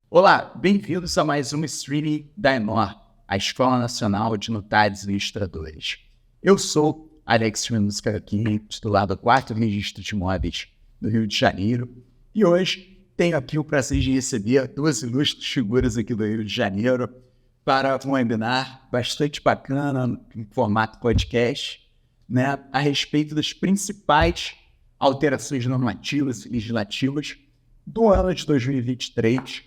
Olá, bem-vindos a mais uma streaming da ENOR, a Escola Nacional de Notários e Registradores. Eu sou Alex Minuscarquini, titular do 4º Registro de Imóveis do Rio de Janeiro, e hoje tenho aqui o prazer de receber duas ilustres figuras aqui do Rio de Janeiro para um webinar bastante bacana, em formato podcast, né, a respeito das principais alterações normativas e legislativas do ano de 2023,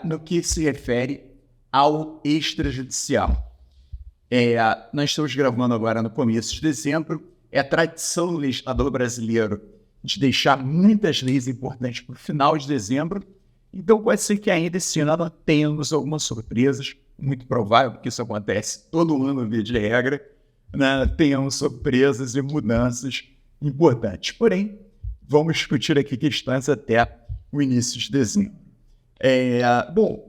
no que se refere ao extrajudicial. Nós estamos gravando agora no começo de dezembro. É a tradição do legislador brasileiro de deixar muitas leis importantes para o final de dezembro. Então pode ser que ainda esse ano tenhamos algumas surpresas, muito provável, porque isso acontece todo ano, via de regra, né? Tenhamos surpresas e mudanças importantes. Porém, vamos discutir aqui questões até o início de dezembro. Bom,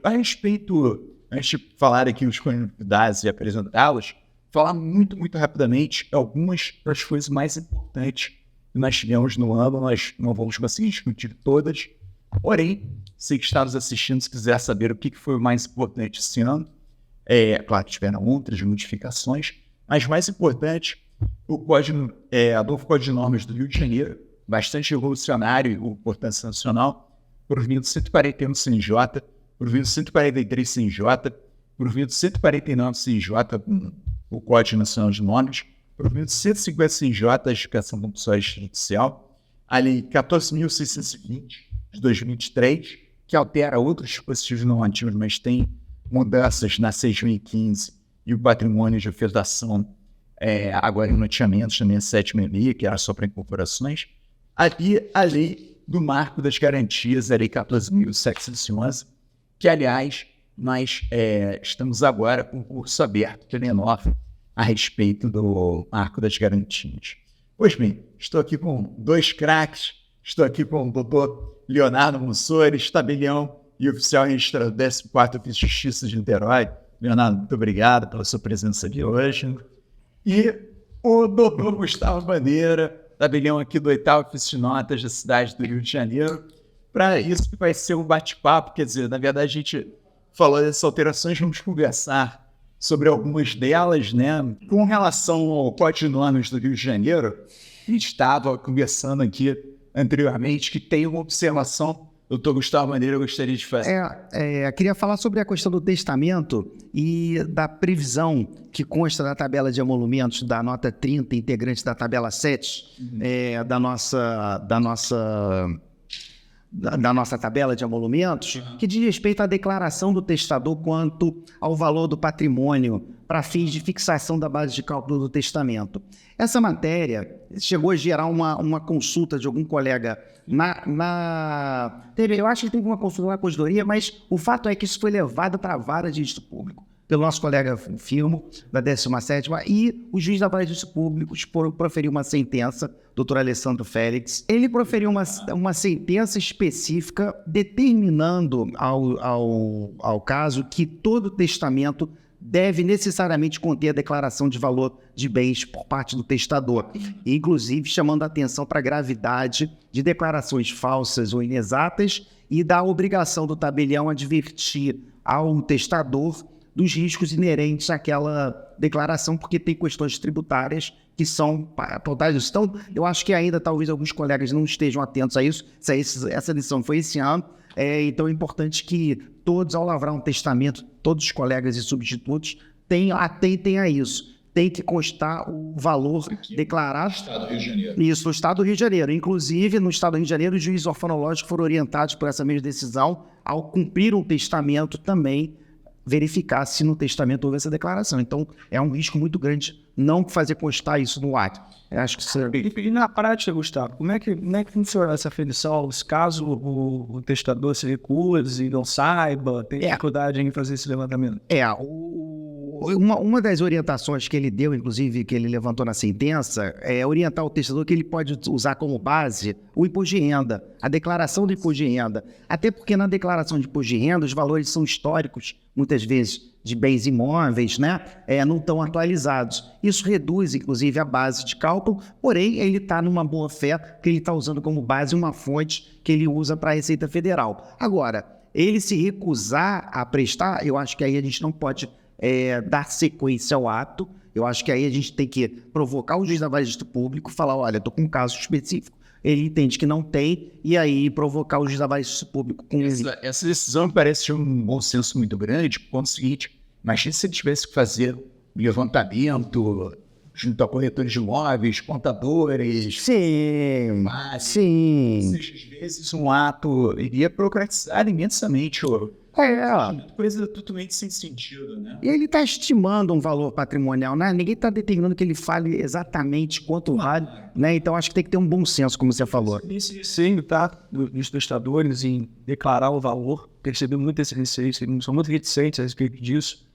a respeito, antes de falar aqui os convidados e apresentá-los, falar muito rapidamente algumas das coisas mais importantes que nós tivemos no ano. Nós não vamos conseguir discutir todas, porém, se está nos assistindo, se quiser saber o que foi o mais importante esse ano, claro que tiveram outras modificações, mas mais importante, o novo Código de Normas do Rio de Janeiro, bastante revolucionário e com importância nacional, provindo 141 CNJ, provindo 143 CNJ, provindo 149 CNJ, o Código Nacional de Normas, provindo 150 CNJ, a Edificação Compulsória Extrajudicial, a Lei 14.620, de 2023, que altera outros dispositivos normativos, mas tem mudanças na 6.015 e o patrimônio de afetação, agora em loteamentos, também a 7.006, que era só para incorporações, ali a Lei do Marco das Garantias, a Lei 14.711, que, aliás, nós estamos agora com o curso aberto pela ENOR a respeito do Marco das Garantias. Pois bem, estou aqui com dois craques, estou aqui com o doutor Leonardo Monsores, tabelião e oficial registrador do 14º Ofício de Justiça de Niterói. Leonardo, muito obrigado pela sua presença aqui hoje. E o doutor Gustavo Bandeira, tabelião aqui do 8º Ofício de Notas da cidade do Rio de Janeiro. Para isso que vai ser um bate-papo, quer dizer, na verdade a gente falou dessas alterações, vamos conversar sobre algumas delas, né? Com relação ao Código de Normas do Rio de Janeiro, a gente estava conversando aqui anteriormente que tem uma observação, doutor Gustavo Bandeira, eu gostaria de fazer. Queria falar sobre a questão do testamento e da previsão que consta na tabela de emolumentos da nota 30, integrante da tabela 7, da nossa tabela de emolumentos, que diz respeito à declaração do testador quanto ao valor do patrimônio para fins de fixação da base de cálculo do testamento. Essa matéria chegou a gerar uma consulta de algum colega eu acho que teve uma consulta na Corregedoria, mas o fato é que isso foi levado para a Vara de Registro Público pelo nosso colega Firmo, da 17ª, e o juiz da Vara de Registro Público proferiu uma sentença, doutor Alessandro Félix. Ele proferiu uma sentença específica determinando ao caso que todo testamento deve necessariamente conter a declaração de valor de bens por parte do testador, inclusive chamando a atenção para a gravidade de declarações falsas ou inexatas e da obrigação do tabelião advertir ao testador dos riscos inerentes àquela declaração, porque tem questões tributárias que são totais. Então, eu acho que ainda talvez alguns colegas não estejam atentos a isso. Essa lição foi esse ano. Então, é importante que todos, ao lavrar um testamento, todos os colegas e substitutos, atentem a isso. Tem que constar o valor declarado. No Estado do Rio de Janeiro. Isso, no Estado do Rio de Janeiro. Inclusive, no Estado do Rio de Janeiro, os juízes orfanológicos foram orientados por essa mesma decisão, ao cumprir um testamento também, verificar se no testamento houve essa declaração. Então, é um risco muito grande não fazer constar isso no ato. Acho que E na prática, Gustavo, como é que funciona essa aferição? Se caso o testador se recusa e não saiba, tem dificuldade em fazer esse levantamento? Uma das orientações que ele deu, inclusive, que ele levantou na sentença, é orientar o testador que ele pode usar como base o imposto de renda, a declaração do imposto de renda. Até porque na declaração de imposto de renda os valores são históricos muitas vezes de bens imóveis, né, não estão atualizados. Isso reduz, inclusive, a base de cálculo, porém, ele está numa boa fé, que ele está usando como base uma fonte que ele usa para a Receita Federal. Agora, ele se recusar a prestar, eu acho que aí a gente não pode dar sequência ao ato. Eu acho que aí a gente tem que provocar o juiz da vara de registro público, falar, olha, estou com um caso específico, ele entende que não tem, e aí provocar o juiz da vara de registro público com essa decisão me parece ter um bom senso muito grande, por conta do seguinte, imagina se ele tivesse que fazer levantamento junto a corretores de imóveis, contadores... Sim. Às vezes um ato iria procratizar imensamente coisa totalmente sem sentido, né? E ele está estimando um valor patrimonial, né? Ninguém está determinando que ele fale exatamente quanto vale, né? Então acho que tem que ter um bom senso, como você falou. Esse receio, tá? Dos testadores em declarar o valor, percebi muito esse receio, são muito reticentes a respeito disso.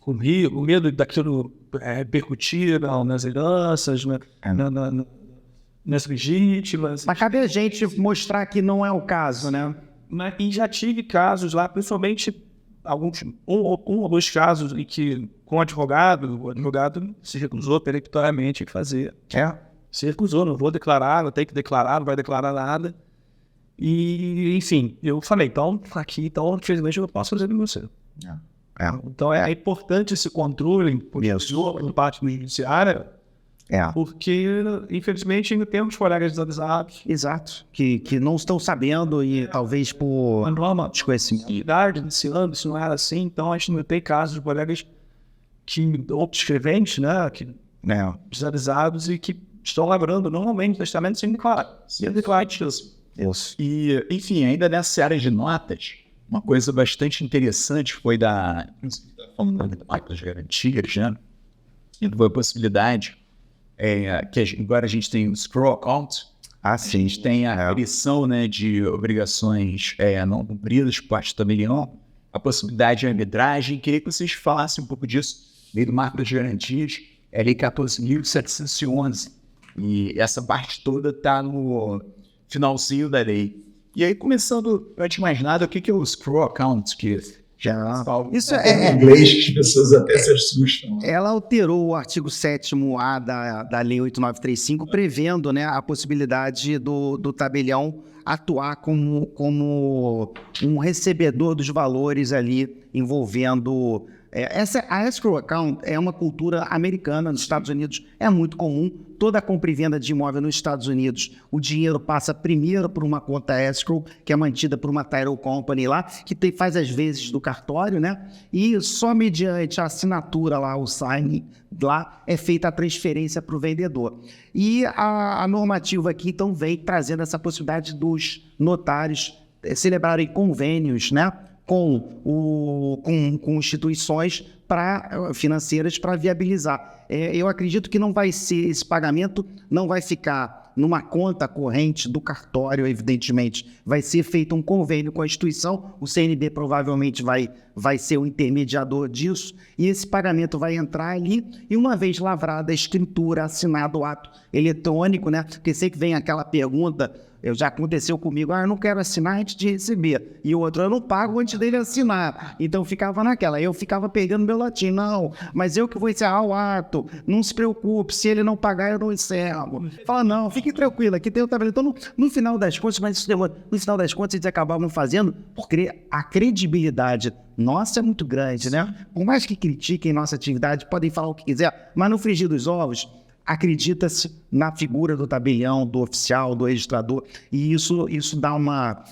O medo daquilo repercutir nas heranças, nas legítimas. Mas cabe a gente mostrar que não é o caso, né? E já tive casos lá, principalmente um ou dois casos em que, com o advogado se recusou peremptoriamente a fazer. Se recusou, não vou declarar, não tem que declarar, não vai declarar nada. E, enfim, eu falei, então, infelizmente, eu não posso fazer negócio. Então, é importante esse controle por parte do judiciário, porque, infelizmente, ainda temos colegas desavisados. Exato, que não estão sabendo e talvez por desconhecimento. Nesse ano, isso não era assim, então a gente não tem casos de colegas outros escreventes, né, desavisados e que estão elaborando normalmente testamento sem declarar. Isso. E, enfim, ainda nessa área de notas, uma coisa bastante interessante foi falando da máquina de garantias, né? E foi a possibilidade que agora a gente tem o scroll account, a gente tem a restrição, né, de obrigações não cumpridas por parte do tabelião, a possibilidade de arbitragem. Queria que vocês falassem um pouco disso, meio do marco das garantias, é a Lei 14.711, e essa parte toda está no finalzinho da lei. E aí, começando, antes de mais nada, o que é o scroll account, que isso em inglês que as pessoas até se assustam. Ela alterou o artigo 7º-A da Lei 8935, prevendo, né, a possibilidade do tabelião atuar como um recebedor dos valores ali envolvendo... a escrow account é uma cultura americana, nos Estados Unidos é muito comum. Toda a compra e venda de imóvel nos Estados Unidos, o dinheiro passa primeiro por uma conta escrow, que é mantida por uma title company lá, que faz as vezes do cartório, né? E só mediante a assinatura lá, o sign lá, é feita a transferência para o vendedor. E a normativa aqui, então, vem trazendo essa possibilidade dos notários celebrarem convênios, né, com instituições financeiras para viabilizar. Eu acredito que não vai ser, esse pagamento não vai ficar numa conta corrente do cartório, evidentemente. Vai ser feito um convênio com a instituição, o CNB provavelmente vai ser o intermediador disso, e esse pagamento vai entrar ali, e uma vez lavrada a escritura, assinado o ato eletrônico, né? Porque sempre vem aquela pergunta... Já aconteceu comigo, eu não quero assinar antes de receber. E o outro, eu não pago antes dele assinar. Então ficava naquela. Eu ficava pegando meu latim. Não, mas eu que vou encerrar o ato. Não se preocupe, se ele não pagar, eu não encerro. Fala, não, fique tranquilo, aqui tem o tabelião. Então, no final das contas, no final das contas, eles acabavam fazendo, porque a credibilidade nossa é muito grande, né? Por mais que critiquem nossa atividade, podem falar o que quiser, mas no frigir dos ovos, acredita-se na figura do tabelião, do oficial, do registrador, e isso dá uma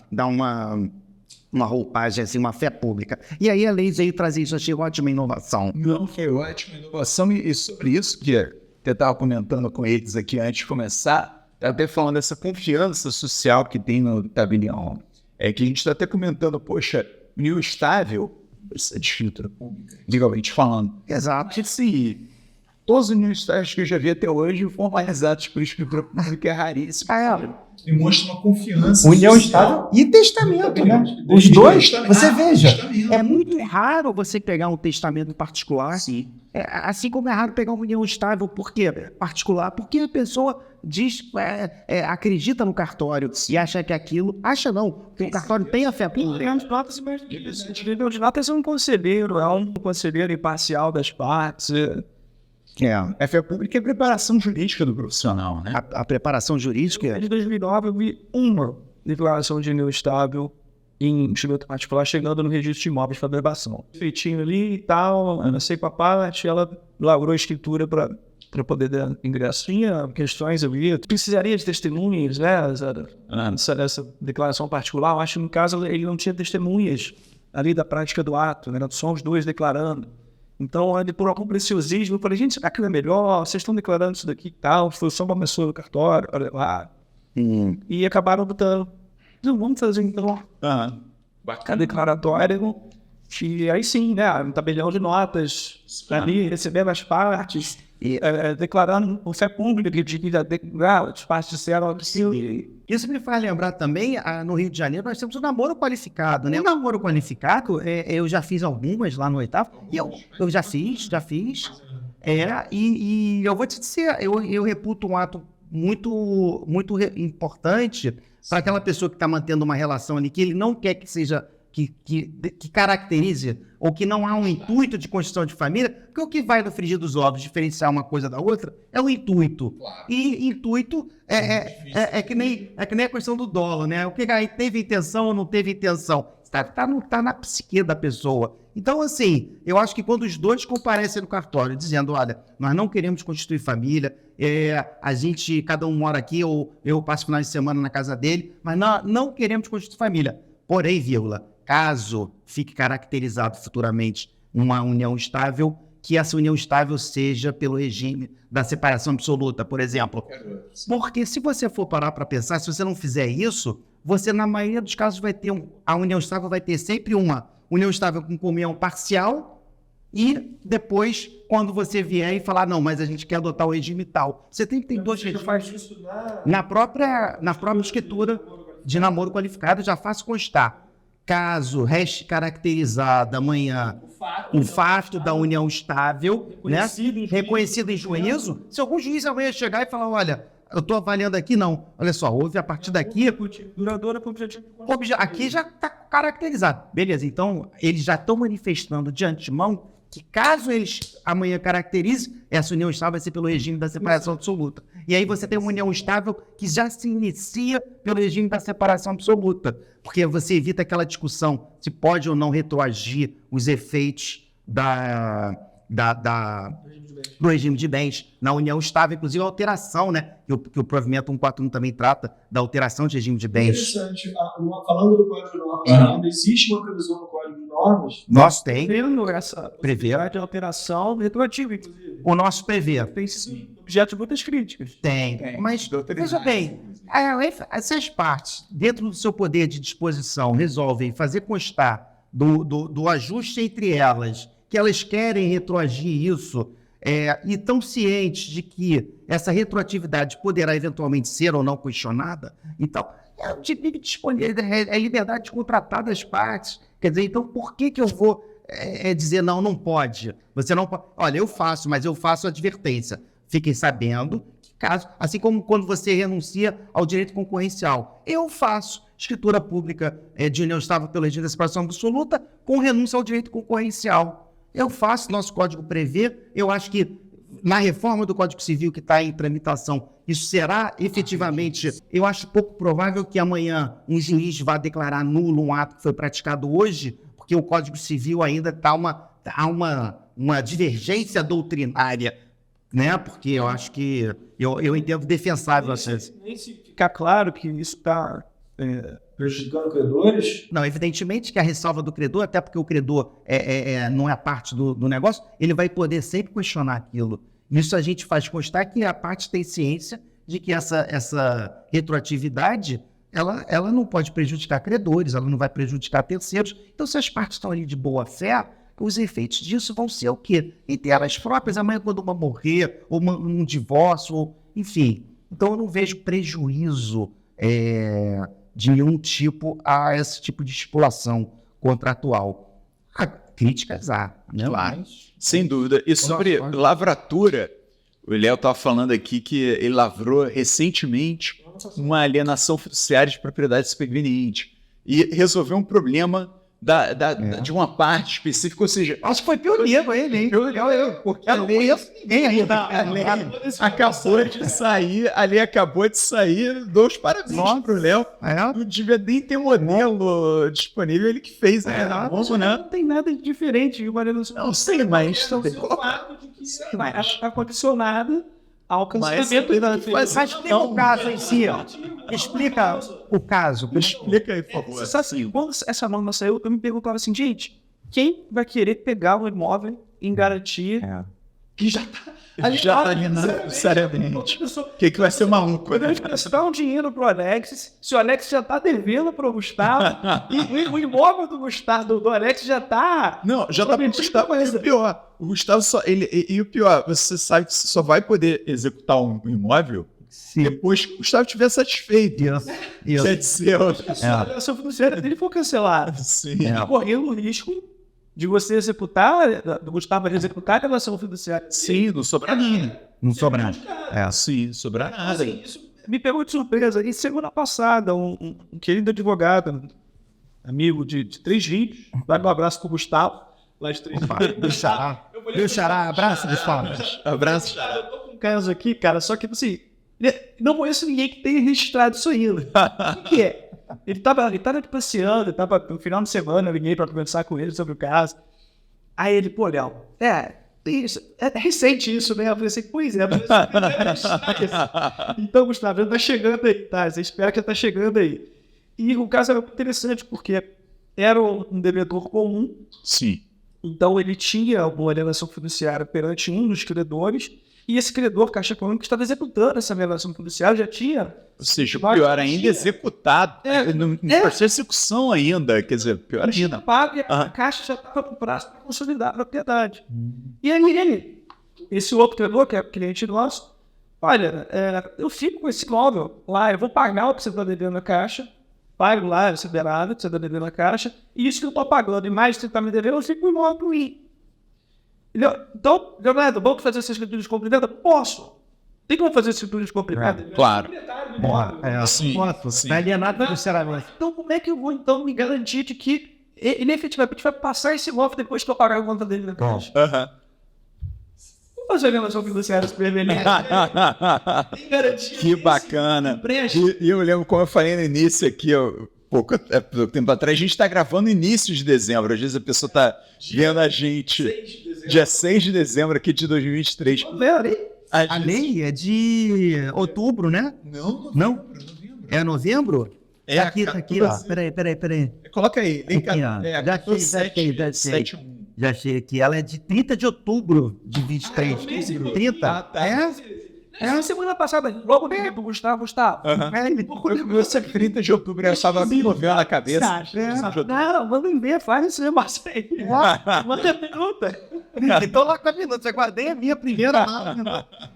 roupagem, assim, uma fé pública. E aí a lei veio trazer isso, achei ótima inovação. Não, foi ótima inovação, e sobre isso que eu estava comentando com eles aqui antes de começar, até falando dessa confiança social que tem no tabelião, que a gente está até comentando, poxa, união estável, precisa de escritura pública, legalmente falando. Exato. Todos os ministérios que eu já vi até hoje formalizados por escritura pública é raríssimo. E mostra uma confiança. União social. estável e testamento, né? E Os dois, testamento. você veja, Testamento. é muito raro você pegar um testamento particular. Sim. Assim como é raro pegar uma união estável, por quê? Particular, porque a pessoa diz, acredita no cartório e acha que aquilo... Acha não, que o cartório tem a fé pública. Os notas, mas o nível de notas é um conselheiro imparcial das partes. A fé pública é a preparação jurídica do profissional, né? A preparação jurídica... Em 2009 eu vi uma declaração de união estável em instrumento particular chegando no registro de imóveis para verbação. Feitinho ali e tal, eu não sei com a parte, ela lavrou a escritura para poder dar ingresso. Tinha questões ali, precisaria de testemunhas, né? Essa declaração particular, eu acho que no caso ele não tinha testemunhas ali da prática do ato, né? Só os dois declarando. Então, por algum preciosismo, eu falei, gente, será que não é melhor? Vocês estão declarando isso daqui e tal, foi só uma pessoa do cartório, olha lá. E acabaram botando, não, vamos fazer então a declaratória, e aí sim, né, um tabelião de notas, ali, recebendo as partes, declarando por fé pública, as partes disseram aquilo. Isso me faz lembrar também, no Rio de Janeiro, nós temos o namoro qualificado, né? O namoro qualificado, eu já fiz algumas lá no oitavo, e eu já fiz. E eu vou te dizer, eu reputo um ato muito importante para aquela pessoa que está mantendo uma relação ali, que ele não quer que seja, que caracterize, ou que não há um intuito de construção de família, porque o que vai no frigir dos ovos diferenciar uma coisa da outra é o intuito. Claro. E intuito é que nem a questão do dolo, né? O que teve intenção ou não teve intenção? Tá na psique da pessoa. Então, assim, eu acho que quando os dois comparecem no cartório dizendo, olha, nós não queremos constituir família, a gente, cada um mora aqui, ou eu passo final de semana na casa dele, mas não queremos constituir família. Porém, caso fique caracterizado futuramente uma união estável, que essa união estável seja pelo regime da separação absoluta, por exemplo. Porque se você for parar para pensar, se você não fizer isso, você, na maioria dos casos, vai ter a união estável vai ter sempre uma união estável com comunhão parcial e depois, quando você vier e falar, não, mas a gente quer adotar o regime tal. Você tem dois regimes. Na própria escritura de namoro qualificado, já faço constar. Caso reste caracterizado amanhã o fato da união estável, reconhecido em juízo, se algum juiz amanhã chegar e falar, olha, eu estou avaliando aqui, não. Olha só, houve a partir daqui... Duradoura com objetivo... Aqui já está caracterizado. Beleza, então eles já estão manifestando de antemão que caso eles amanhã caracterizem, essa união estável vai ser pelo regime da separação absoluta. E aí você tem uma união estável que já se inicia pelo regime da separação absoluta, porque você evita aquela discussão se pode ou não retroagir os efeitos do regime de bens na união estável, inclusive a alteração, né? Que o provimento 141 também trata da alteração de regime de bens. Interessante. Falando do Código de Normas, ainda existe uma previsão no Código de Normas? Nós tem. Prevê de alteração retroativa, inclusive. O nosso prevê. Tem objeto de muitas críticas. Tem. Mas, veja bem, essas partes, dentro do seu poder de disposição, resolvem fazer constar do ajuste entre elas, que elas querem retroagir isso, e estão cientes de que essa retroatividade poderá eventualmente ser ou não questionada, então é o direito de escolher, é liberdade de contratar das partes. Quer dizer, então por que eu vou dizer não pode? Você não pode. Olha, eu faço, mas eu faço advertência. Fiquem sabendo que caso, assim como quando você renuncia ao direito concorrencial, eu faço escritura pública de união estável pelo regime da separação absoluta com renúncia ao direito concorrencial. Eu faço, nosso código prevê, eu acho que na reforma do Código Civil que está em tramitação, isso será efetivamente, eu acho pouco provável que amanhã um juiz vá declarar nulo um ato que foi praticado hoje, porque o Código Civil ainda há uma divergência doutrinária, né? Porque eu acho que, eu entendo defensável. Nem se ficar claro que isso está... prejudicando credores? Não, evidentemente que a ressalva do credor, até porque o credor não é parte do negócio, ele vai poder sempre questionar aquilo. Isso a gente faz constar que a parte tem ciência de que essa retroatividade, ela não pode prejudicar credores, ela não vai prejudicar terceiros. Então, se as partes estão ali de boa fé, os efeitos disso vão ser o quê? Entre elas próprias, amanhã quando uma morrer, ou um divórcio, enfim. Então eu não vejo prejuízo de nenhum tipo a esse tipo de estipulação contratual. Há críticas há, né? Claro. Mas... Sem dúvida. E sobre lavratura, o Léo estava falando aqui que ele lavrou recentemente uma alienação fiduciária de propriedade superveniente e resolveu um problema de uma parte específica, ou seja... Acho que foi pioneiro ele, hein? Porque a lei ninguém ainda. A lei acabou de sair, dou os parabéns pro Léo. Não devia nem ter modelo disponível, ele que fez, né? Não tem nada de diferente. Não sei, mas... fato de que está condicionada ao cancelamento Mas explica o caso em si, ó. Explica o caso. Explica aí, por favor. Assim, quando essa norma saiu, eu me perguntava assim, gente, quem vai querer pegar um imóvel em garantia que já está alienado seriamente? O que vai ser maluco? Você dá um dinheiro pro Alex, se o Alex já está devendo pro Gustavo, e o imóvel do Gustavo, do Alex já está... Não, já está pro Gustavo, mas é pior. O Gustavo e o pior, você sabe que você só vai poder executar um imóvel depois que o Gustavo estiver satisfeito. Isso. Quer dizer, A relação fiduciária dele for cancelada. Sim. Correndo o risco de você executar, do Gustavo executar a relação fiduciária. Sim, não sobrar nada. Não sobra nada. Sim, não sobrar nada. Assim, isso me pegou de surpresa. E semana passada, um querido advogado, amigo de Três Rios, vai um abraço pro Gustavo, lá de Três Rios. Meu xará, abraço, Gustavo. Abraço. Eu tô com um caso aqui, cara, só que assim, não conheço ninguém que tenha registrado isso ainda. O que é? Ele tava passeando, no final de semana, eu liguei pra conversar com ele sobre o caso. Aí ele, pô, Léo, isso, é recente isso, né? Eu falei assim, pois é, mas então, Gustavo, já tá chegando aí, tá? Você espera que já tá chegando aí. E o caso era muito interessante, porque era um devedor comum. Sim. Então ele tinha uma alienação fiduciária perante um dos credores, e esse credor, Caixa Econômica, estava executando essa alienação fiduciária, já tinha... Ou seja, pior ainda, executado. Não passou execução ainda, quer dizer, pior ainda. Pago, e a Caixa já estava com prazo para consolidar a propriedade. E aí esse outro credor, que é cliente nosso, olha, eu fico com esse imóvel lá, eu vou pagar o que você está devendo na Caixa, pago lá, considerado, que você está devendo na Caixa, e isso que eu estou pagando, e mais que você está me devendo, eu fico com o imóvel para mim. Então, Leonardo, vamos fazer essa escritura de compra e venda? Posso. Tem como fazer essa escritura de compra e venda? Claro. Sim. Vai alienado financeiramente. Então, como é que eu vou, então, me garantir de que ele efetivamente vai passar esse imóvel depois que eu pagar a conta dele na Caixa? Vamos fazer a alienação financeira supervenida. Que bacana. E eu lembro, como eu falei no início aqui, pouco tempo atrás, a gente está gravando no início de dezembro. Às vezes a pessoa está vendo a gente dia 6 de dezembro aqui de 2023. A lei é de outubro, né? Não? É novembro? Tá aqui, ó. Peraí. Coloca aí. Já achei aqui. Ela é de 30 de outubro de 23. 30? Semana passada, logo liguei pro Gustavo. Você 30 de outubro, eu estava me movendo na cabeça. Não, manda ver, faz esse negócio aí. Manda pergunta. Então lá com a minuta, eu guardei a minha primeira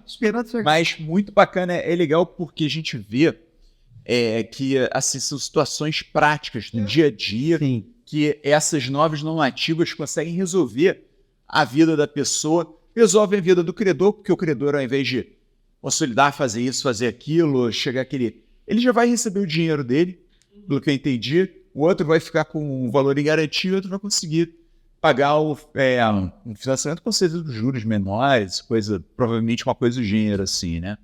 esperando chegar. Mas muito bacana, é legal porque a gente vê que assim, são situações práticas do dia a dia. Sim. Que essas novas normativas conseguem resolver a vida da pessoa, resolvem a vida do credor, porque o credor, ao invés de consolidar, fazer isso, fazer aquilo, chegar aquele... Ele já vai receber o dinheiro dele, pelo que eu entendi, o outro vai ficar com um valor em garantia, o outro vai conseguir pagar um financiamento com certeza dos juros menores, provavelmente uma coisa do gênero assim, né?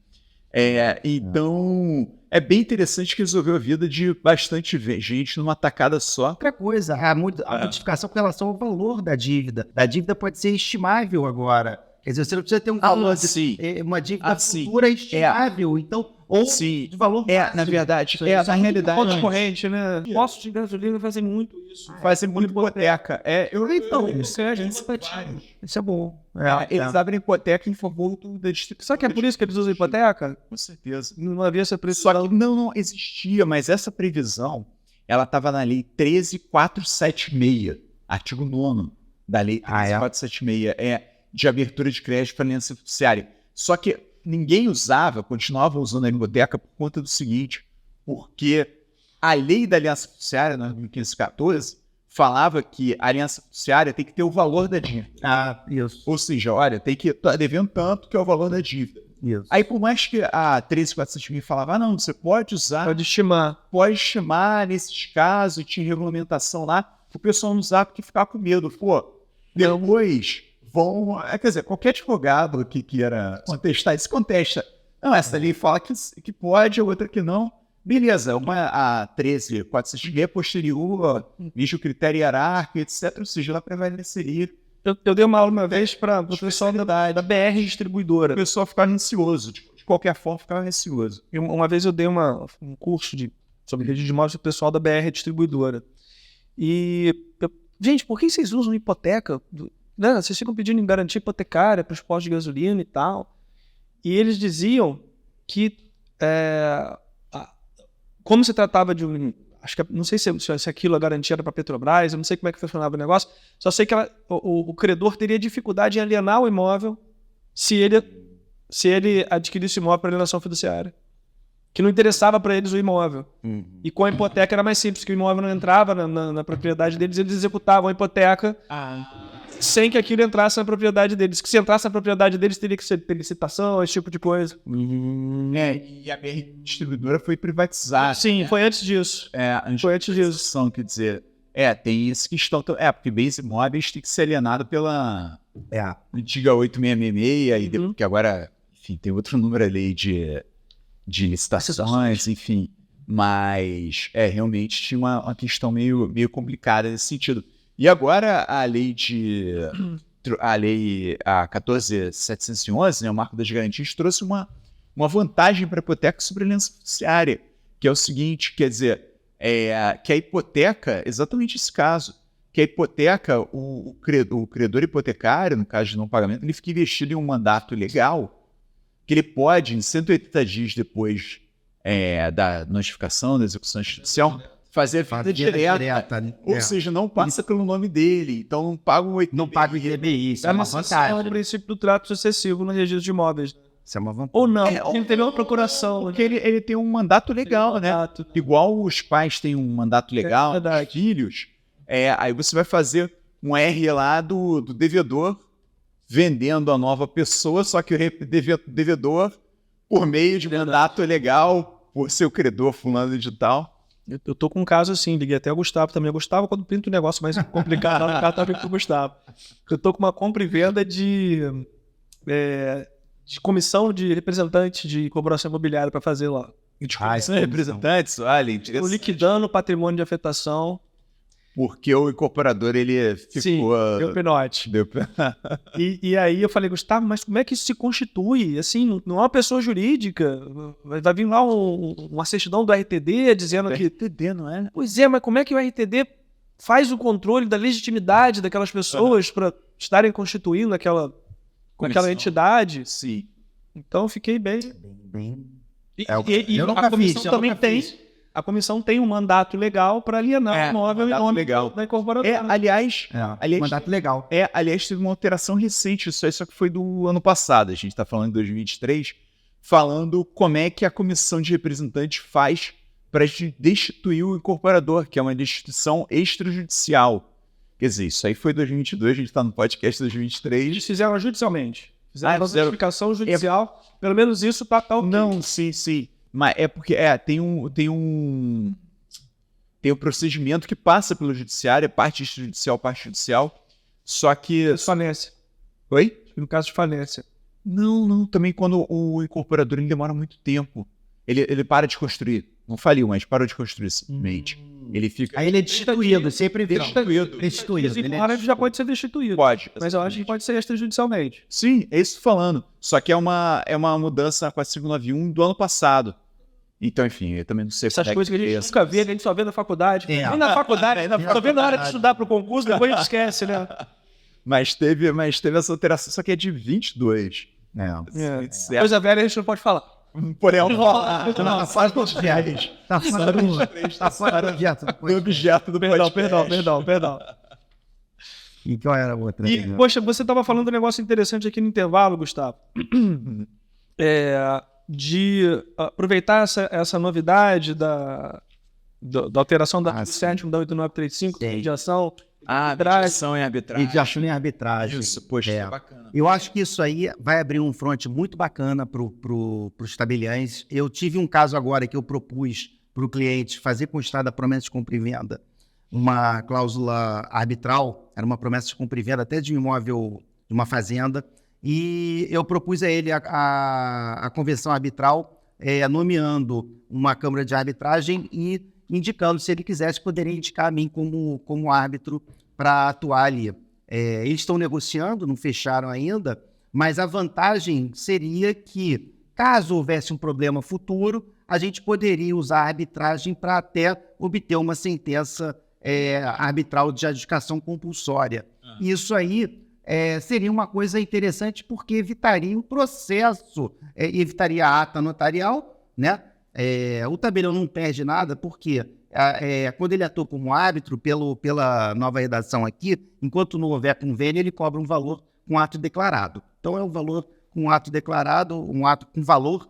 Então, é bem interessante que resolveu a vida de bastante gente numa tacada só. Outra coisa, a modificação com relação ao valor da dívida. A dívida pode ser estimável agora. Quer dizer, você não precisa ter um valor, uma dívida futura estimável. Então, ou de valor máximo. Na verdade, na realidade... Ponto corrente, né? Postos de gasolina fazem muito isso. Fazem muito hipoteca. Isso é bom. Eles abrem hipoteca em favor da distribuição. Só que é por isso que eles usam hipoteca? Com certeza. Não havia essa previsão. Só que não existia, mas essa previsão, ela estava na lei 13476, artigo 9º da lei 13476, de abertura de crédito para aliança fiduciária. Só que ninguém continuava usando a hipoteca por conta do seguinte, porque a lei da aliança fiduciária, na 1514, falava que a aliança fiduciária tem que ter o valor da dívida. Isso. Ou seja, olha, tá devendo tanto que é o valor da dívida. Isso. Aí, por mais que a 13476 falava, não, você pode usar, Pode estimar nesses casos, e tinha regulamentação lá, o pessoal não usava porque ficava com medo. Pô, depois vão... Quer dizer, qualquer advogado que queira contestar, isso contesta. Não, essa lei fala que pode, a outra que não. Beleza, a 13476 é posterior, viste o critério hierárquico, etc. Ou seja, ela prevaleceria. Eu dei uma aula uma vez para o pessoal da BR Distribuidora. O pessoal ficava ansioso, de qualquer forma ficava ansioso. Uma vez eu dei um curso sobre rede de imóveis para o pessoal da BR Distribuidora. Gente, por que vocês usam hipoteca? Né? Vocês ficam pedindo em garantia hipotecária para os postos de gasolina e tal. E eles diziam que, como se tratava de acho que não sei se aquilo a garantia era para a Petrobras, eu não sei como é que funcionava o negócio, só sei que o credor teria dificuldade em alienar o imóvel se ele adquirisse o imóvel para alienação fiduciária. Que não interessava para eles o imóvel. E com a hipoteca era mais simples, que o imóvel não entrava na propriedade deles, eles executavam a hipoteca sem que aquilo entrasse na propriedade deles. Que se entrasse na propriedade deles, teria que ter licitação, esse tipo de coisa. E a BR Distribuidora foi privatizada. Sim, foi antes disso. Foi antes disso. Quer dizer, tem essa questão. Porque bens imóveis tem que ser alienado pela antiga 8666, que agora, enfim, tem outro número ali de licitações, enfim. Mas, realmente tinha uma questão meio complicada nesse sentido. E agora a lei a 14.711, né, o Marco das Garantias, trouxe uma vantagem para a hipoteca sobre a aliança fiduciária, que é o seguinte, quer dizer, que a hipoteca, exatamente esse caso, que a hipoteca, o credor hipotecário, no caso de não pagamento, ele fica investido em um mandato legal, que ele pode, em 180 dias depois da notificação, da execução judicial, fazer a vida direta, né? Ou seja, não passa pelo nome dele, então não paga o ITBI. Não paga o ITBI, isso é uma vantagem. É o princípio do trato sucessivo no registro de imóveis. Isso é uma vantagem. Ou não, ele teve uma procuração. Porque ele tem um mandato legal, né? Igual os pais têm um mandato legal, os filhos, aí você vai fazer um R lá do devedor vendendo a nova pessoa, só que o devedor, por meio de mandato legal, por ser o credor fulano de tal. Eu tô com um caso assim, liguei até o Gustavo também. O Gustavo, quando pinta um negócio mais complicado, o cara tá vindo com o Gustavo. Eu tô com uma compra e venda de comissão de representante de corporação imobiliária para fazer lá. Representantes, olha, Estou liquidando o patrimônio de afetação. Porque o incorporador, ele ficou... Sim, deu penote. E aí eu falei, Gustavo, mas como é que isso se constitui? Assim, não é uma pessoa jurídica. Vai vir lá uma certidão do RTD dizendo que... RTD, não é? Pois é, mas como é que o RTD faz o controle da legitimidade daquelas pessoas para estarem constituindo aquela entidade? Sim. Então eu fiquei bem... E eu nunca a comissão fiz, também tem... A comissão tem um mandato legal para alienar o imóvel em nome da incorporadora. Aliás, mandato legal. Aliás, teve uma alteração recente, isso só que foi do ano passado, a gente está falando de 2023, falando como é que a comissão de representantes faz para destituir o incorporador, que é uma destituição extrajudicial. Quer dizer, isso aí foi 2022, a gente está no podcast 2023. Eles fizeram judicialmente. Fizeram uma notificação judicial. Pelo menos isso está ok. Não, sim. Mas é porque tem um procedimento que passa pelo judiciário, parte extrajudicial, parte judicial, só que... Falência. Oi? No caso de falência. Não. Também quando o incorporador ele demora muito tempo. Ele para de construir. Não faliu, mas parou de construir simplesmente. Ele fica... Aí ele é destituído, sempre vira. Destituído. Ele já pode ser destituído. Pode. Mas eu acho que pode ser extrajudicialmente. Sim, é isso falando. Só que é uma mudança com a 591 do ano passado. Então, enfim, eu também não sei... Essas coisas que a gente nunca vê, que a gente só vê na faculdade. Nem na faculdade, só vê na hora de estudar para o concurso, depois a gente esquece, né? Mas teve essa alteração, só que é de 22. Coisa velha a gente não pode falar. Porém, Tá fora do objeto. Tá fora do objeto. Do objeto do Perdão. E qual era a outra? E, poxa, você estava falando um negócio interessante aqui no intervalo, Gustavo. De aproveitar essa novidade da alteração da artigo 7º da 8935, mediação. Mediação em arbitragem. Mediação em arbitragem. Isso, poxa, isso é bacana. Eu acho que isso aí vai abrir um fronte muito bacana para os tabeliães. Eu tive um caso agora que eu propus para o cliente fazer constar da promessa de compra e venda uma cláusula arbitral, era uma promessa de compra e venda até de um imóvel, de uma fazenda, e eu propus a ele a convenção arbitral, nomeando uma câmara de arbitragem e indicando, se ele quisesse, poderia indicar a mim como árbitro para atuar ali. Eles estão negociando, não fecharam ainda, mas a vantagem seria que, caso houvesse um problema futuro, a gente poderia usar a arbitragem para até obter uma sentença arbitral de adjudicação compulsória. Isso aí seria uma coisa interessante, porque evitaria o processo, evitaria a ata notarial, né? O tabelião não perde nada, porque quando ele atua como árbitro, pela nova redação aqui, enquanto não houver convênio, ele cobra um valor com ato declarado. Então, é um valor com ato declarado, um ato com valor,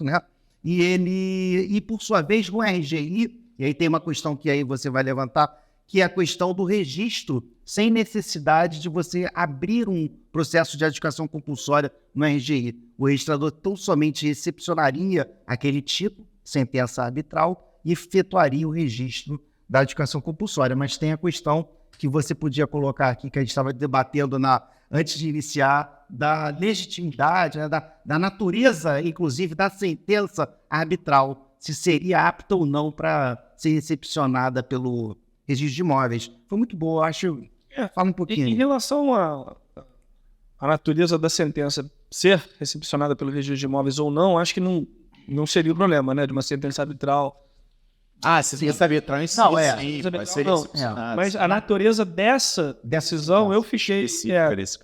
né? E por sua vez, no RGI, e aí tem uma questão que aí você vai levantar, que é a questão do registro, sem necessidade de você abrir um processo de adjudicação compulsória no RGI. O registrador tão somente recepcionaria aquele tipo, sentença arbitral, e efetuaria o registro da adjudicação compulsória. Mas tem a questão que você podia colocar aqui, que a gente estava debatendo antes de iniciar, da legitimidade, né, da natureza, inclusive, da sentença arbitral, se seria apta ou não para ser recepcionada pelo registro de imóveis. Foi muito boa, eu acho. Fala um pouquinho. Em relação à natureza da sentença ser recepcionada pelo registro de imóveis ou não, acho que não seria o problema, né, de uma sentença arbitral. Sentença arbitral em si, vai ser recepcionada. Mas a natureza dessa decisão, eu fiquei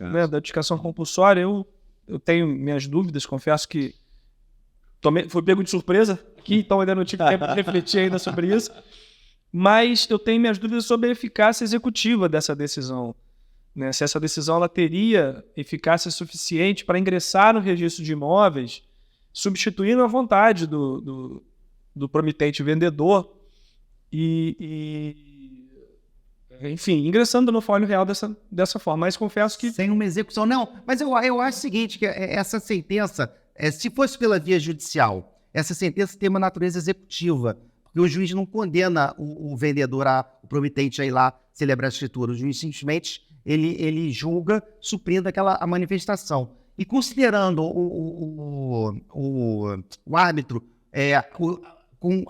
né, da adjudicação compulsória, eu tenho minhas dúvidas, confesso que fui pego de surpresa aqui, então ainda não tive tempo de refletir ainda sobre isso, mas eu tenho minhas dúvidas sobre a eficácia executiva dessa decisão, né? Se essa decisão ela teria eficácia suficiente para ingressar no registro de imóveis, substituindo a vontade do promitente vendedor enfim, ingressando no folho real dessa forma. Mas confesso que... Sem uma execução, não. Mas eu acho o seguinte, que essa sentença, se fosse pela via judicial, essa sentença tem uma natureza executiva, porque o juiz não condena o vendedor, o promitente a ir lá celebrar a escritura. O juiz simplesmente ele julga suprindo a manifestação. E considerando o árbitro com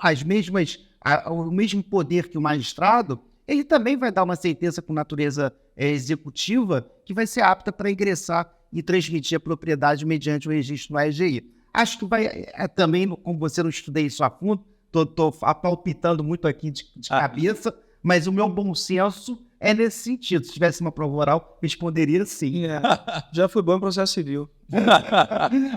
o mesmo poder que o magistrado, ele também vai dar uma sentença com natureza executiva que vai ser apta para ingressar e transmitir a propriedade mediante o registro no RGI. Acho que vai também, como você não estudei isso a fundo, estou palpitando muito aqui de cabeça, mas o meu bom senso é nesse sentido. Se tivesse uma prova oral, responderia sim. Já fui bom em processo civil.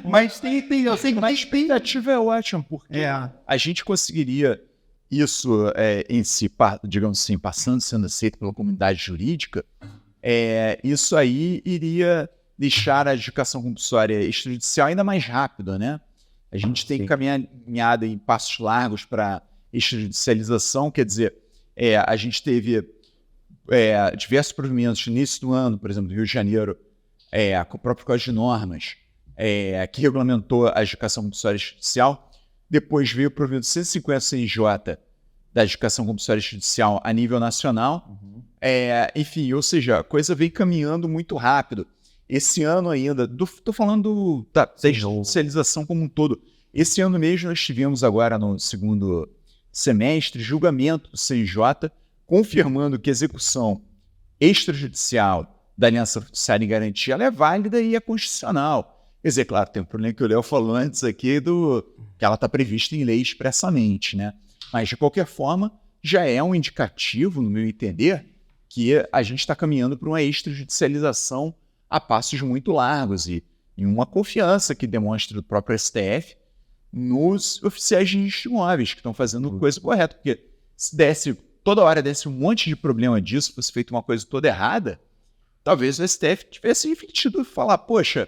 Mas eu sei que a expectativa é ótima, porque a gente conseguiria isso em si, digamos assim, sendo aceito pela comunidade jurídica, isso aí iria deixar a adjudicação compulsória extrajudicial ainda mais rápida, né? A gente tem caminhado em passos largos para extrajudicialização, quer dizer, a gente teve diversos provimentos no início do ano, por exemplo, do Rio de Janeiro, com o próprio Código de Normas, que regulamentou a adjudicação compulsória extrajudicial. Depois veio o provimento 150 CNJ da adjudicação compulsória extrajudicial a nível nacional. Enfim, ou seja, a coisa vem caminhando muito rápido. Esse ano ainda, estou falando da judicialização como um todo. Esse ano mesmo nós tivemos agora no segundo semestre julgamento do CNJ confirmando que a execução extrajudicial da aliança fiduciária em garantia ela é válida e é constitucional. Quer dizer, claro, tem um problema que o Léo falou antes aqui que ela está prevista em lei expressamente, né? Mas, de qualquer forma, já é um indicativo, no meu entender, que a gente está caminhando para uma extrajudicialização a passos muito largos e uma confiança que demonstra do próprio STF nos oficiais de registro de imóveis que estão fazendo coisa correta, porque se desse toda hora desse um monte de problema disso, fosse feita uma coisa toda errada, talvez o STF tivesse refletido e falar, poxa,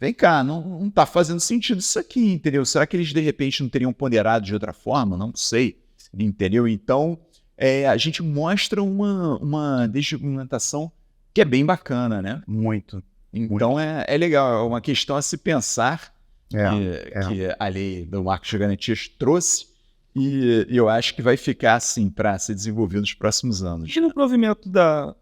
vem cá, não tá fazendo sentido isso aqui, entendeu? Será que eles, de repente, não teriam ponderado de outra forma? Não sei, entendeu? Então, a gente mostra uma desregulamentação que é bem bacana, né? Muito. Então, é legal, é uma questão a se pensar que a lei do marco de garantias trouxe e eu acho que vai ficar assim para ser desenvolvido nos próximos anos. E no provimento da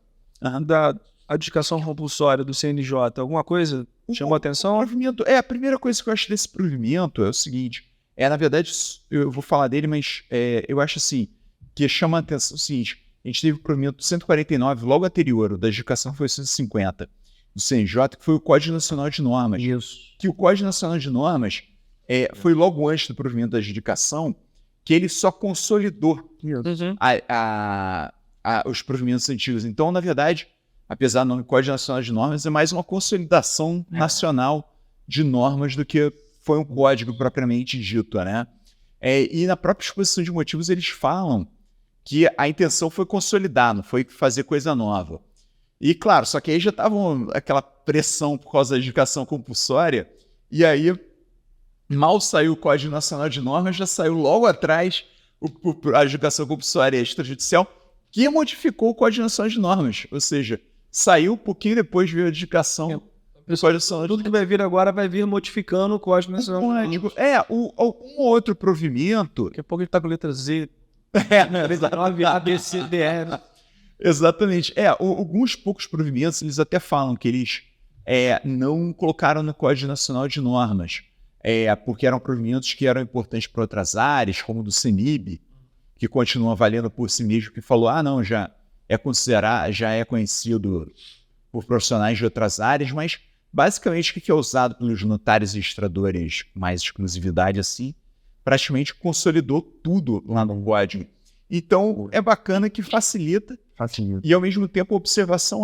adjudicação compulsória do CNJ, alguma coisa chamou a atenção? A primeira coisa que eu acho desse provimento é o seguinte, na verdade, eu vou falar dele, mas eu acho assim, que chama a atenção o seguinte, a gente teve o provimento 149, logo anterior, o da adjudicação foi 150, do CNJ, que foi o Código Nacional de Normas. Isso. Que o Código Nacional de Normas foi logo antes do provimento da adjudicação, que ele só consolidou os provimentos antigos. Então, na verdade, apesar do nome Código Nacional de Normas, é mais uma consolidação nacional de normas do que foi um código propriamente dito, né? E na própria exposição de motivos eles falam que a intenção foi consolidar, não foi fazer coisa nova. E claro, só que aí já estava aquela pressão por causa da adjudicação compulsória, e aí mal saiu o Código Nacional de Normas, já saiu logo atrás a adjudicação compulsória extrajudicial, que modificou o Código Nacional de Normas, ou seja, saiu um pouquinho depois de a adjudicação do Código Nacional de Normas. Tudo que vai vir agora vai vir modificando o Código Nacional de Normas. Um outro provimento... Daqui a pouco ele está com letra Z. A, B, C, D, E. Exatamente. Alguns poucos provimentos, eles até falam que eles não colocaram no Código Nacional de Normas, porque eram provimentos que eram importantes para outras áreas, como o do CENIB, que continua valendo por si mesmo, que falou, já é conhecido por profissionais de outras áreas, mas basicamente o que é usado pelos notários e registradores com mais exclusividade assim, praticamente consolidou tudo lá no código. Então, é bacana que facilita. E, ao mesmo tempo, a observação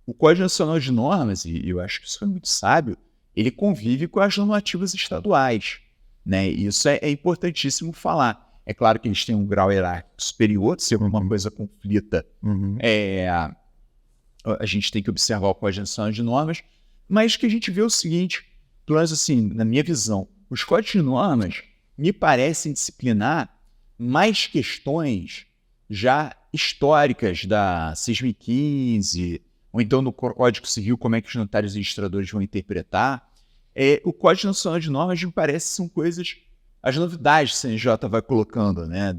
o Código Nacional de Normas, e eu acho que isso é muito sábio, ele convive com as normativas estaduais, né? E isso é importantíssimo falar. É claro que eles têm um grau hierárquico superior, se alguma coisa conflita, a gente tem que observar o Código Nacional de Normas, mas que a gente vê o seguinte, pelo menos assim, na minha visão, os códigos de normas me parecem disciplinar mais questões já históricas da 6.015, ou então no Código Civil, como é que os notários e registradores vão interpretar. O Código Nacional de Normas me parece que são coisas, as novidades que o CNJ vai colocando, né?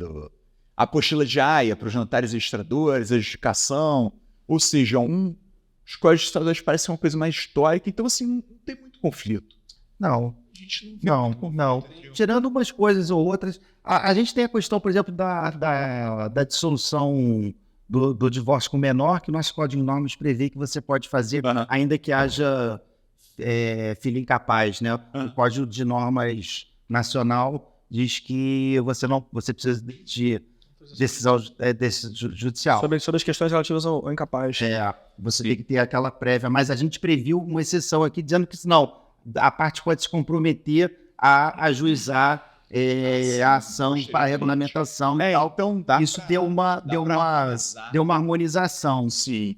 A apostila de Haia para os notários e registradores, a justificação, ou seja, os códigos registradores parecem uma coisa mais histórica, então assim, não tem muito conflito. Não. A gente não. Tirando umas coisas ou outras, a gente tem a questão, por exemplo, da dissolução do divórcio com menor, que o nosso Código de Normas prevê que você pode fazer, ainda que haja filho incapaz, né? O Código de Normas Nacional diz que você precisa de decisão judicial. Sobre as questões relativas ao incapaz. Você tem que ter aquela prévia, mas a gente previu uma exceção aqui, dizendo que não, a parte pode se comprometer a ajuizar a ação para a regulamentação. Então isso deu uma harmonização. Sim.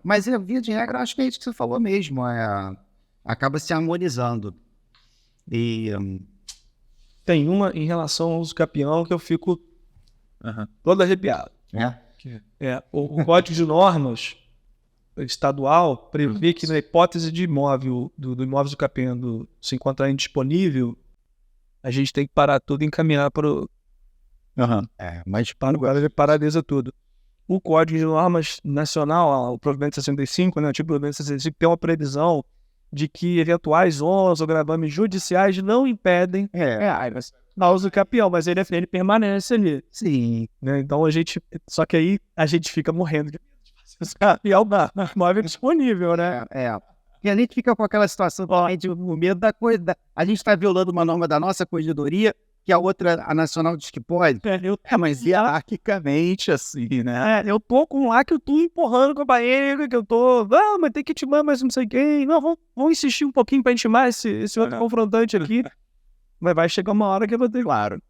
Mas via de regra, acho que é isso que você falou mesmo. Acaba se harmonizando. Tem uma em relação ao uso capião que eu fico todo arrepiado. O Código de Normas estadual prevê que na hipótese de imóvel, do imóvel do capião se encontrar indisponível, a gente tem que parar tudo e encaminhar para o... Mas paralisa tudo. O Código de Normas Nacional, o provimento 65, né, o tipo provimento 65, tem uma previsão de que eventuais ônus ou gravames judiciais não impedem a uso do capião, mas ele permanece ali. Sim. Né? Então só que aí a gente fica morrendo de capião na imóvel disponível, né? E a gente fica com aquela situação de o medo da coisa. A gente está violando uma norma da nossa corregedoria, que a outra, a nacional, diz que pode. Mas hierarquicamente, assim, né? Eu tô com lá que eu tô empurrando com a barriga, que eu tô... mas tem que intimar mais não sei quem. Não, vamos insistir um pouquinho para intimar esse outro confrontante aqui. Mas vai chegar uma hora que eu vou ter... Claro.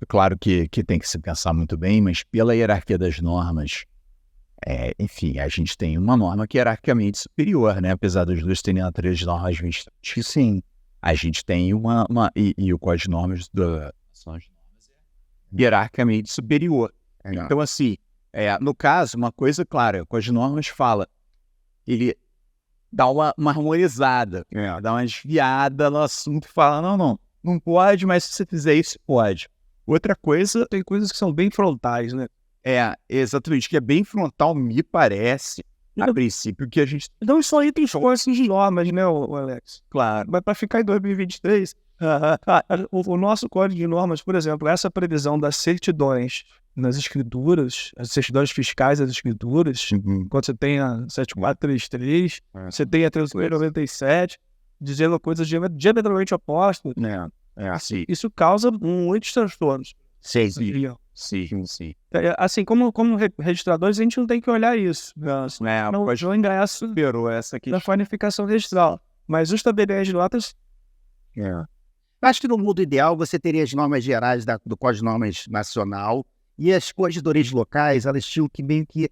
claro que tem que se pensar muito bem, mas pela hierarquia das normas, enfim, a gente tem uma norma que é hierarquicamente superior, né? Apesar dos dois terem natureza de normas administrativas, sim, a gente tem e o Código de Normas são as normas hierarquicamente superior. Então, assim, no caso, uma coisa clara, o Código de Normas fala, ele dá uma harmonizada, dá uma desviada no assunto e fala, não pode, mas se você fizer isso, pode. Outra coisa, Tem coisas que são bem frontais, né? exatamente, que é bem frontal, me parece, a princípio, que a gente... Então isso aí tem esforços de normas, né, o Alex? Claro. Mas para ficar em 2023, o nosso Código de Normas, por exemplo, essa previsão das certidões nas escrituras, as certidões fiscais das escrituras, quando você tem a 7433, você tem a 1397, dizendo coisas diametralmente opostas, Assim, isso causa muitos transtornos. sim. Assim, como registradores, a gente não tem que olhar isso. Não ingresso Superou essa da questão. qualificação registral. Mas os tabeliões de notas, Acho que no mundo ideal você teria as normas gerais do Código de Normas Nacional e as corregedorias locais, elas tinham que meio que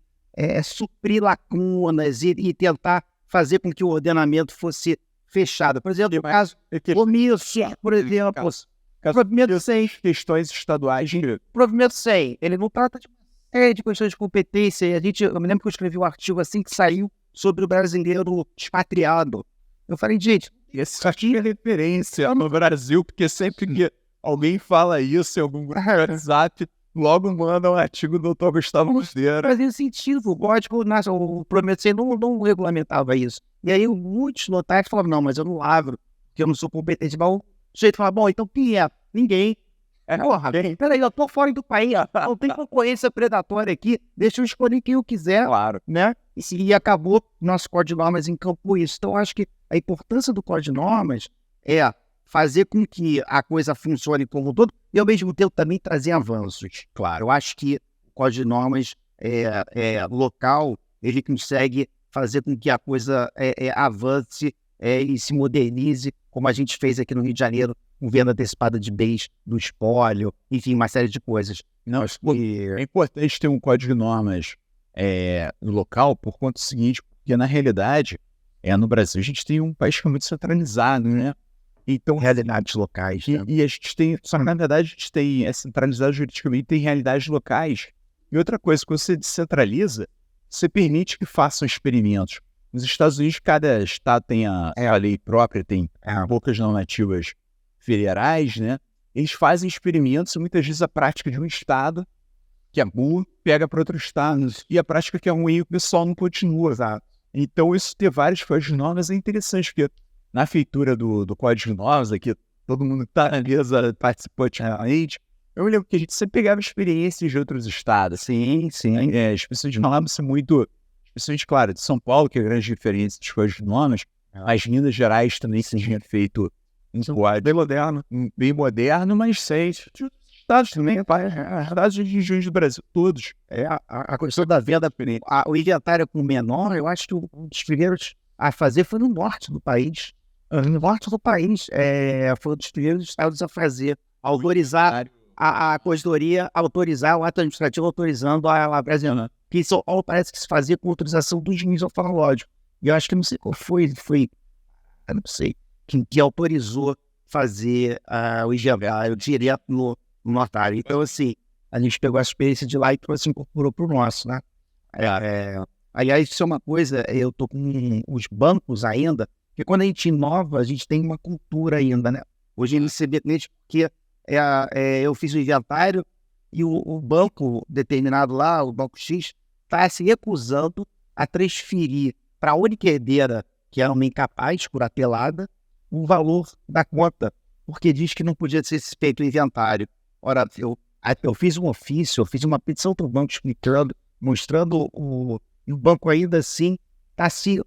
suprir lacunas e tentar fazer com que o ordenamento fosse fechado. Por exemplo, no caso comício, por exemplo, provimento 100, Questões estaduais. provimento 100, ele não trata de uma série de questões de competência. Eu me lembro que eu escrevi um artigo assim que saiu sobre o brasileiro expatriado. Eu falei, gente, Esse aqui é referência no Brasil, porque sempre que alguém fala isso em algum grupo de WhatsApp, logo manda um artigo do Dr. Gustavo Monteiro. fazia sentido. O código, o provimento 100 não regulamentava isso. E aí muitos notários falavam, não, mas eu não lavro, porque eu não sou competente. Mas o sujeito falava, bom, então quem é? Ninguém. Porra, peraí, eu tô fora do país, não tem concorrência predatória aqui, deixa eu escolher quem eu quiser, Claro. né? E acabou, nosso Código de Normas encampou isso. Então, eu acho que a importância do Código de Normas é fazer com que a coisa funcione como um todo e, ao mesmo tempo, também trazer avanços. Claro, eu acho que o Código de Normas local, ele consegue fazer com que a coisa avance e se modernize, como a gente fez aqui no Rio de Janeiro, com venda antecipada de bens do espólio, enfim, uma série de coisas. Não, é importante ter um código de normas no local por conta do seguinte, porque na realidade, no Brasil, a gente tem um país que é muito centralizado, né? Então, Realidades locais. Né? E a gente tem, só que na verdade a gente é centralizado juridicamente, tem realidades locais. E outra coisa, quando você descentraliza, você permite que façam experimentos. Nos Estados Unidos, cada estado tem a lei própria, tem poucas normativas federais, né? Eles fazem experimentos e muitas vezes a prática de um estado que é boa pega para outro estado e a prática que é ruim o pessoal não continua. Então isso ter vários códigos de normas é interessante, porque na feitura do Código de Normas, aqui todo mundo que está na mesa participou ativamente, eu me lembro que a gente sempre pegava experiências de outros estados. Sim. Especialmente falava-se muito, especialmente, claro, de São Paulo, que é a grande diferença dos códigos de normas, mas Minas Gerais também se tinha feito um código bem moderno, mas seis estados também, estados de regiões do Brasil, todos. A questão da venda, o inventário com menor, eu acho que um dos primeiros a fazer foi no norte do país. No norte do país, foi um dos primeiros estados a fazer, autorizar a corregedoria, autorizar o ato administrativo, autorizando a brasileira. Que em São Paulo parece que se fazia com autorização do juiz oftalmológico. E eu acho que não sei qual foi, eu não sei, que autorizou fazer o inventário direto no notário. Então, assim, a gente pegou a experiência de lá e trouxe, incorporou para o nosso, né? Aliás, isso é uma coisa, eu tô com os bancos ainda, porque quando a gente inova, a gente tem uma cultura ainda, né? Hoje em receber cliente, porque eu fiz o inventário e o banco determinado lá, o banco X, está se recusando a transferir para a única herdeira, que era uma incapaz, curatelada, o valor da conta, porque diz que não podia ser feito o inventário. Ora, eu fiz um ofício, eu fiz uma petição para o banco explicando, mostrando e o banco ainda assim está se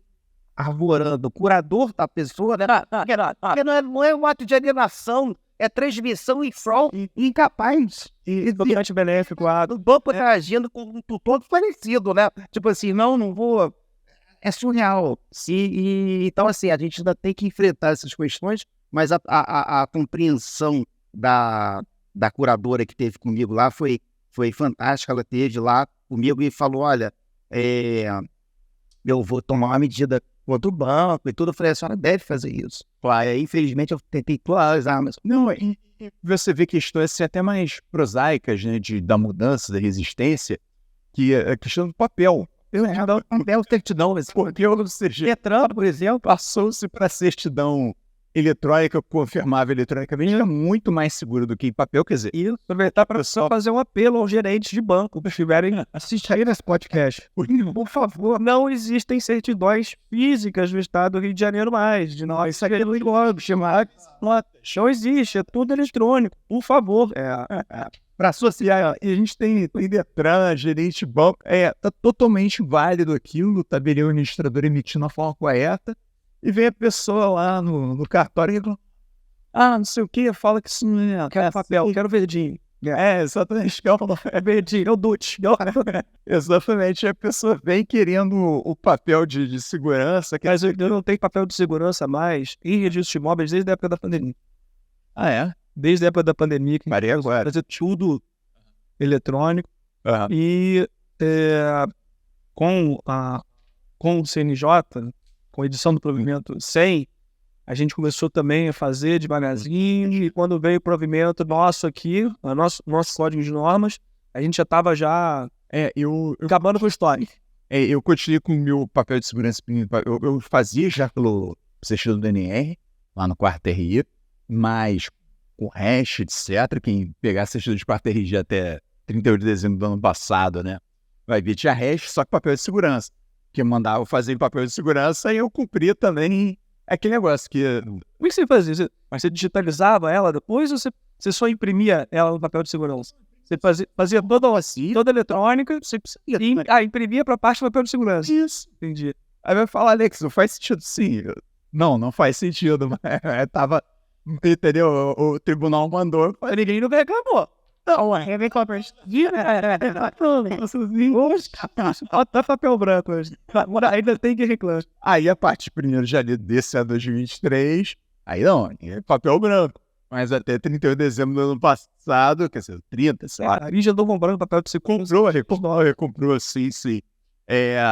arvorando. O curador da pessoa, né? Porque não é um ato de alienação, é transmissão em fraude incapaz. E totalmente benéfico. O banco está agindo com um tutor falecido, né? Tipo assim, não vou... É surreal. Então, assim, a gente ainda tem que enfrentar essas questões, mas a compreensão da curadora que teve comigo lá foi fantástica. Ela esteve lá comigo e falou, olha, eu vou tomar uma medida contra o banco e tudo. Eu falei, a senhora deve fazer isso. Aí, infelizmente, eu tentei todas as armas. Não, e você vê questões assim, até mais prosaicas, né, da mudança, da resistência, que é a questão do papel. O papel certidão, esse papel do CGTran, por exemplo, passou-se para certidão eletrônica, confirmável eletronicamente, é muito mais seguro do que em papel, quer dizer... E aproveitar para só fazer um apelo aos gerentes de banco que estiverem assistindo esse podcast. Por favor, não existem certidões físicas no estado do Rio de Janeiro mais. De nós, isso aqui é igual, chamar não existe, é tudo eletrônico, por favor. Para associar, a gente tem Detran, gerente de banco, tá totalmente válido aquilo, tá bem o administrador emitindo a forma correta, e vem a pessoa lá no cartório e fala, não sei o que, fala que isso não é, Quero papel, quero verdinho. Exatamente, É verdinho, é o DUT. Exatamente, a pessoa vem querendo o papel de segurança. Mas eu não tenho papel de segurança mais em registro de imóveis desde a época da pandemia. É? Desde a época da pandemia, que Maria agora. fazer tudo eletrônico. Ah. E com o CNJ, com a edição do provimento 100, a gente começou também a fazer devagarzinho, e quando veio o provimento nosso aqui, nosso código de normas, a gente já estava Eu acabando com o histórico. eu continuei com o meu papel de segurança. Eu fazia já pelo certidão do DNR, lá no quarto RI, mas com hash, etc. Quem pegar certidão de quarto RI até 31 de dezembro do ano passado, né? Vai ver, tinha hash, só que papel de segurança. Que mandava fazer em papel de segurança e eu cumpria também aquele negócio que... Como é que você fazia? Você digitalizava ela depois ou você só imprimia ela no papel de segurança? Você fazia toda eletrônica e imprimia para a parte do papel de segurança. Isso. Entendi. Aí vai falar, Alex, não faz sentido sim. Não faz sentido. Mas tava, entendeu? O tribunal mandou, Ninguém nunca reclamou. não, Bota papel branco hoje. Ainda tem que reclamar. Aí a partir de 1º de janeiro desse ano 2023, aí não, é papel branco. Mas até 31 de dezembro do ano passado, quer dizer, 30, sei lá. Aí já estou comprando papel de segurança. Recomprou, sim.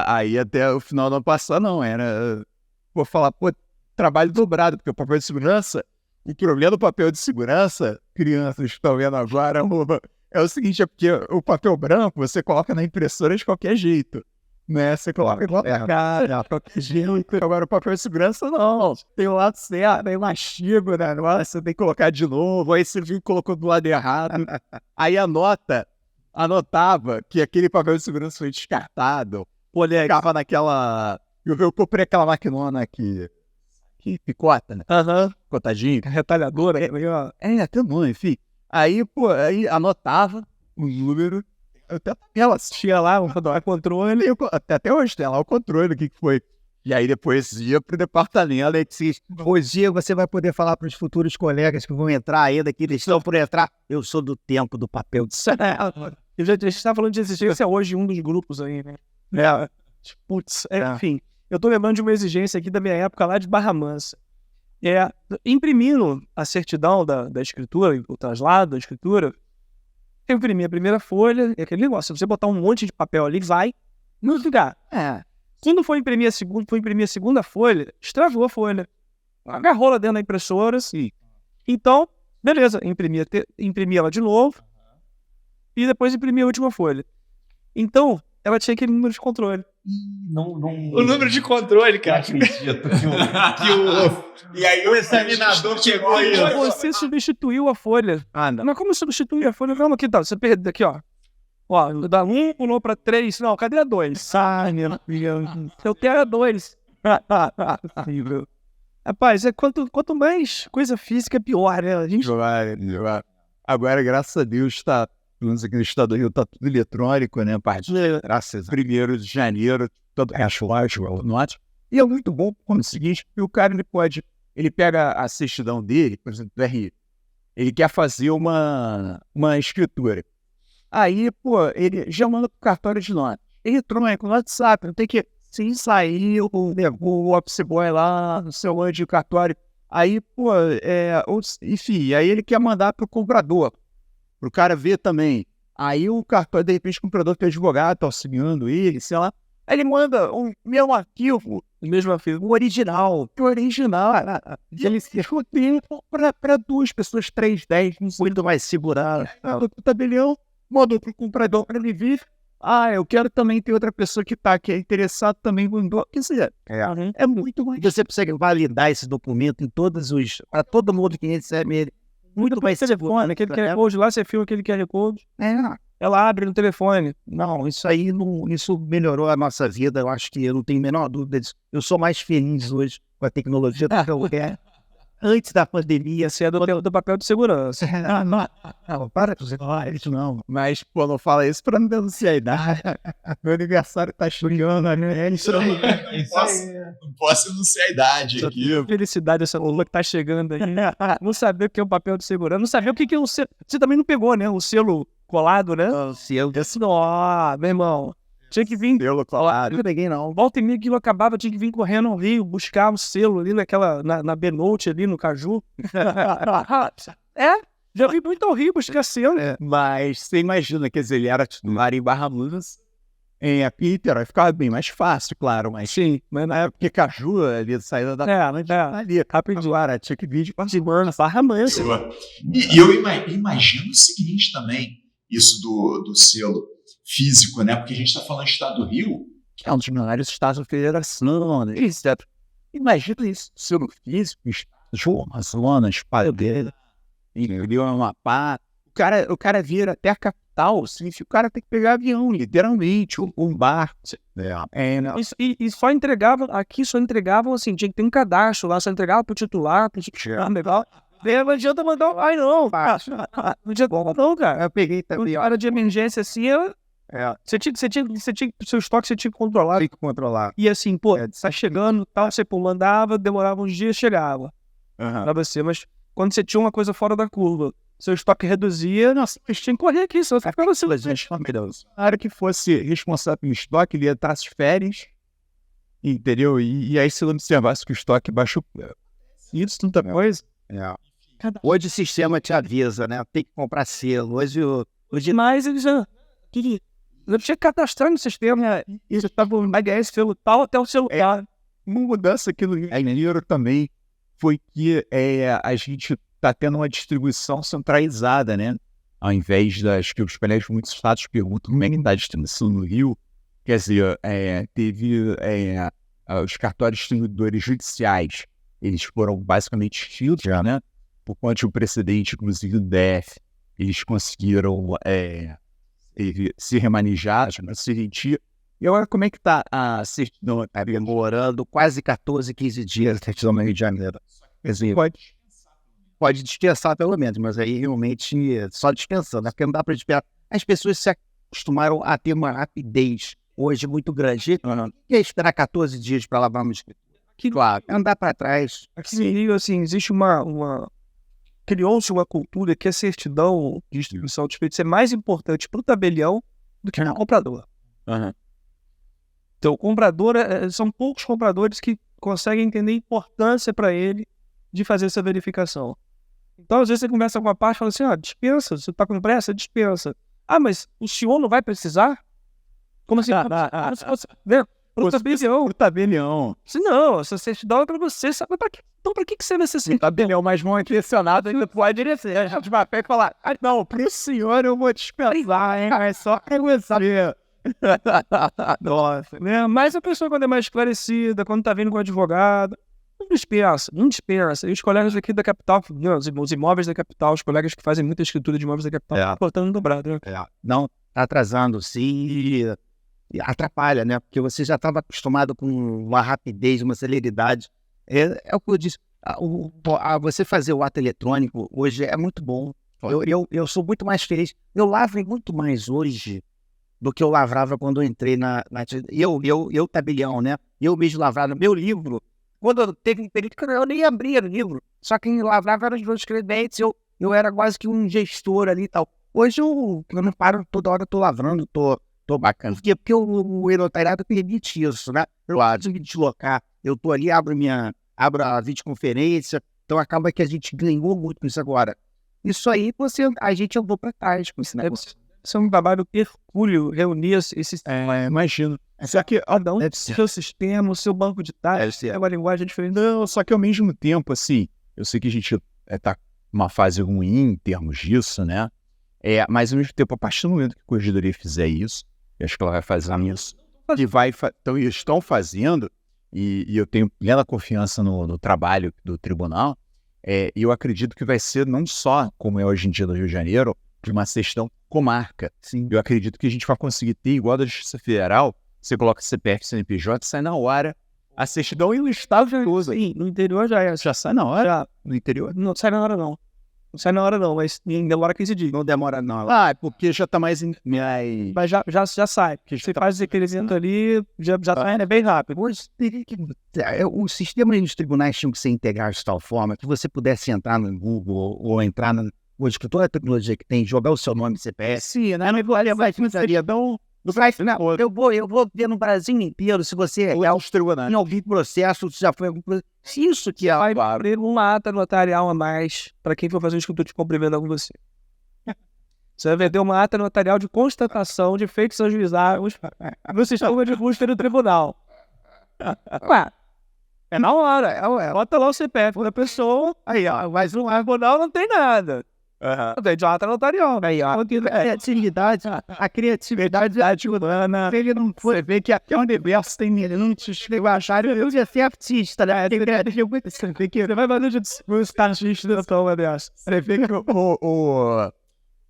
Aí até o final do ano passado, não, era... Vou falar, trabalho dobrado, porque o papel de segurança, o problema do papel de segurança, crianças que estão vendo agora, é o seguinte, é porque o papel branco você coloca na impressora de qualquer jeito, né? Você coloca igual cara, qualquer jeito. Agora o papel de segurança não, tem o lado certo, tem mastigo, né? Você tem que colocar de novo, aí você viu que colocou do lado errado. Aí anotava que aquele papel de segurança foi descartado. Ficava naquela... Eu comprei aquela maquinona que picota, né? Cotadinho. Retalhadora. Até não, enfim. Aí anotava o número, até ela assistia lá, o controle, até hoje tem lá o controle, o que foi. E aí depois ia pro departamento, Alexis. Hoje você vai poder falar para os futuros colegas que vão entrar ainda, que eles estão por entrar. Eu sou do tempo do papel de segurança. A gente está falando de exigência hoje em um dos grupos aí, né? Enfim. Eu tô lembrando de uma exigência aqui da minha época lá de Barra Mansa. Imprimindo a certidão da escritura, o traslado da escritura, eu imprimi a primeira folha, é aquele negócio, se você botar um monte de papel ali, vai não ficar. Quando for imprimir a segunda folha, extravou a folha. Agarrou lá dentro da impressora. Sim. Então, beleza, imprimi ela de novo e depois imprimi a última folha. Então, ela tinha aquele número de controle. O número de controle, cara. E aí o examinador chegou aí. Você substituiu a folha. Não. Mas como substituir a folha? Não, aqui tá. Você perdeu aqui, ó. Da 1 pulou pra 3. Não, cadê a 2? Meu Deus. Eu quero a 2. Rapaz, quanto mais coisa física, pior, né? A gente... Agora, graças a Deus, pelo menos aqui no estado do Rio, tá tudo eletrônico, né? Graças a 1º de janeiro, todo norte. E é muito bom como o seguinte, porque o cara ele pega a certidão dele, por exemplo, do RI, ele quer fazer uma escritura. Aí, ele já manda pro cartório de nota. Eletrônico, no WhatsApp, não tem que sair o office boy lá no seu anjo de cartório. Aí, enfim, aí ele quer mandar pro comprador. pro cara ver também. Aí o cartório, de repente, o comprador tem advogado, tá auxiliando ele, sei lá. Aí ele manda o meu arquivo, o original. E ele se tempo para 2 pessoas, 3, 10, Muito mais segurado. o tabelião mandou pro comprador para ele vir. Eu quero também ter outra pessoa que é interessado também mandou. Quer dizer, é muito mais. Você consegue validar esse documento em para todo mundo que recebe ele. Muito mais telefone, aquele QR Code lá, você filma aquele QR Code. Ela abre no telefone. Não, isso melhorou a nossa vida. Eu acho que eu não tenho a menor dúvida disso. Eu sou mais feliz hoje com a tecnologia do que eu era antes da pandemia. Você é do papel de segurança. Não, para com isso não. Mas, pô, não fala isso pra não denunciar a idade. Meu aniversário tá chegando, né? Não posso denunciar a idade aqui. Felicidade essa lula que tá chegando aí. Não saber o que é o papel de segurança. Não saber o que é o selo. Você também não pegou, né? O selo colado, né? Meu irmão. Tinha que vir. Selo colado. Não peguei, não. Volta e meia aquilo acabava, tinha que vir correndo ao Rio, buscar o selo ali na Benote, ali no Caju. Já vim muito ao Rio buscar selo. Mas você imagina, quer dizer, ele era titular em Barra Mansa, em Peter, aí ficava bem mais fácil, claro, mas sim, mas na época que Caju, ali, saída da ali, rapidinho. Agora, tinha que vir de Barra Mansa. E eu imagino o seguinte também, isso do selo físico, né? Porque a gente está falando do estado do Rio, que é um dos maiores estados da federação, né? Imagina isso, selo físico, João Amazonas, Paraíba, Rio Amapá. O cara vir até a capital, significa que o cara tem que pegar avião, literalmente, um barco. E só entregavam assim, tinha que ter um cadastro lá, só entregava pro titular, legal. Não adianta mandar não adianta não, cara. Eu peguei também. Hora de emergência assim, seu estoque você tinha que controlar. Tem que controlar. E assim, pô, tá chegando, tal, você mandava, demorava uns dias, chegava pra você. Mas quando você tinha uma coisa fora da curva, seu estoque reduzia, nossa, você tinha que correr aqui, só ficava assim. Na hora que fosse responsável pelo estoque, ele ia estar às férias, entendeu? E aí se ele observasse que o estoque baixou, isso não tá coisa. Hoje o sistema te avisa, né? Tem que comprar selo. Hoje mas eles já tinha que cadastrar no sistema. Isso estava o AGS pelo tal até o celular. Uma mudança aqui no Rio de Janeiro também foi que a gente está tendo uma distribuição centralizada, né? Ao invés que os colegas de muitos estados perguntam como é que está a distribuição no Rio, quer dizer, teve os cartórios distribuidores judiciais, eles foram basicamente extintos, né? Por conta de um precedente, inclusive do DF, eles conseguiram se remanejar, se rendir. E agora, como é que está a certidão? está demorando quase 14, 15 dias a certidão no Rio de Janeiro. Quer dizer, pode dispensar pelo menos, mas aí realmente só dispensando, né? Porque não dá para dispensar. As pessoas se acostumaram a ter uma rapidez hoje muito grande. E esperar 14 dias para lavar uma escritura. Claro, andar para trás. Aqui no Rio, assim, existe criou-se uma cultura que a certidão de distribuição de expediente é mais importante para o tabelião do que para o comprador. Então, o comprador, são poucos compradores que conseguem entender a importância para ele de fazer essa verificação. Então, às vezes você conversa com a parte e fala assim, dispensa, você está com pressa, dispensa. Mas o senhor não vai precisar? Como assim? Pro tabelião. Não, essa certidão é para você, sabe? Então, para que você necessita? O tabelião mais mal intencionado ainda pode direcer de papel e falar, não, pro senhor eu vou dispensar, hein? É só começar. Nossa, né? Mas a pessoa, quando é mais esclarecida, quando tá vindo com o advogado, não dispensa. E os colegas aqui da capital, os imóveis da capital, os colegas que fazem muita escritura de imóveis da capital, cortando dobrado, né? Não, tá atrasando, sim, e atrapalha, né? Porque você já estava acostumado com uma rapidez, uma celeridade. É o que eu disse, você fazer o ato eletrônico hoje é muito bom. Eu sou muito mais feliz. Eu lavro muito mais hoje do que eu lavrava quando eu entrei eu tabelião, né? Eu mesmo lavrava meu livro. Quando teve um período que eu nem abria o livro, só quem lavrava eram os meus clientes, eu era quase que um gestor ali e tal. Hoje eu não paro, toda hora eu tô lavrando, tô bacana. Porque o e-notariado permite isso, né? Eu preciso me deslocar, eu tô ali, abro a videoconferência, então acaba que a gente ganhou muito com isso agora. Isso aí a gente andou para trás com esse negócio. Isso é um trabalho hercúleo, reunir esses... Imagino. Só que, Cada um tem o seu sistema, o seu banco de dados, é uma linguagem diferente. não, só que ao mesmo tempo, assim, eu sei que a gente tá numa fase ruim em termos disso, né? Mas ao mesmo tempo, a partir do momento que a corregedoria fizer isso, eu acho que ela vai fazer isso, então eles estão fazendo, e eu tenho plena confiança no trabalho do tribunal, e eu acredito que vai ser não só, como é hoje em dia no Rio de Janeiro, de uma certidão comarca. Sim. Eu acredito que a gente vai conseguir ter, igual da Justiça Federal, você coloca CPF, CNPJ, sai na hora. A certidão e o estado já usa. Sim, no interior já é. Já sai na hora? Já. No interior? Não sai na hora, não. Não sai na hora, não, mas demora 15 dias. Não demora, não. É porque já tá mais... Mas já sai. Porque você faz esse requerimento ali, já sai, é bem rápido. Hoje teria que. O sistema dos tribunais tinha que ser integrado de tal forma que você pudesse entrar no Google ou entrar hoje, com toda a tecnologia que tem, jogar o seu nome CPF. Sim, né? Não eu vou ver no Brasil inteiro se você É os tribunais. em algum processo, se já foi algum processo. Isso que é. Vai abrir uma ata notarial a mais para quem for fazer um escritura de cumprimento com você. Você vai ter uma ata notarial de constatação de feitos ajuizados no sistema de busca do tribunal. Ué, é na hora. Bota lá o CPF da pessoa, aí, ó, mas no tribunal não tem nada. Tem de ata notarial. Aí, ó, a criatividade humana, ele não foi. Você vê que até o universo tem nele. Não te chegou a achar. Eu ia ser artista, né? Você vai fazer de estatística da toma dessa. Você vê que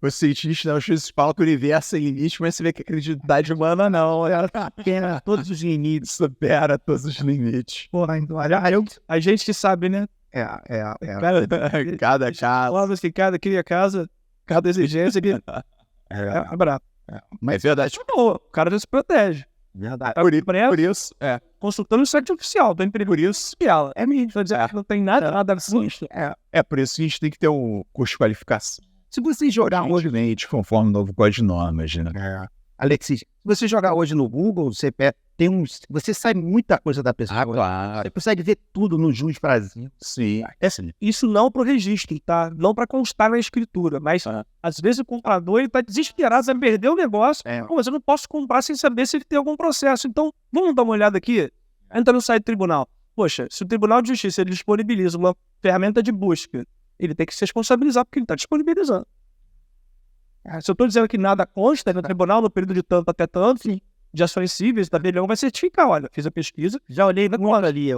os cientistas, né, os juízes falam que o universo é limite, mas você vê que a credibilidade humana não. Ela supera todos os limites. Supera todos os limites. Porra, então, a gente que sabe, né? Cada casa. Logo assim, cada casa, cada exigência que é brabo. Mas é verdade. O cara já se protege. Verdade. Por isso, consultando o site oficial da empresa. Por isso, É mesmo. Tô dizendo que não tem nada assim. por isso que a gente tem que ter um curso de qualificação. se você jogar hoje, Conforme o novo código de normas, né? Alexis, se você jogar hoje no Google, você sabe muita coisa da pessoa. Claro. Você consegue ver tudo no Juiz Brasil. Sim. Isso não para o registro, tá? Não para constar na escritura, mas às vezes o comprador ele tá desesperado, vai perder o negócio. Pô, mas eu não posso comprar sem saber se ele tem algum processo. Então, vamos dar uma olhada aqui. Entra no site do tribunal. Poxa, se o Tribunal de Justiça ele disponibiliza uma ferramenta de busca, ele tem que se responsabilizar porque ele está disponibilizando. Se eu estou dizendo que nada consta no tribunal no período de tanto até tanto, de ações cíveis, tabelião vai certificar. Olha, fiz a pesquisa, já olhei na conta ali.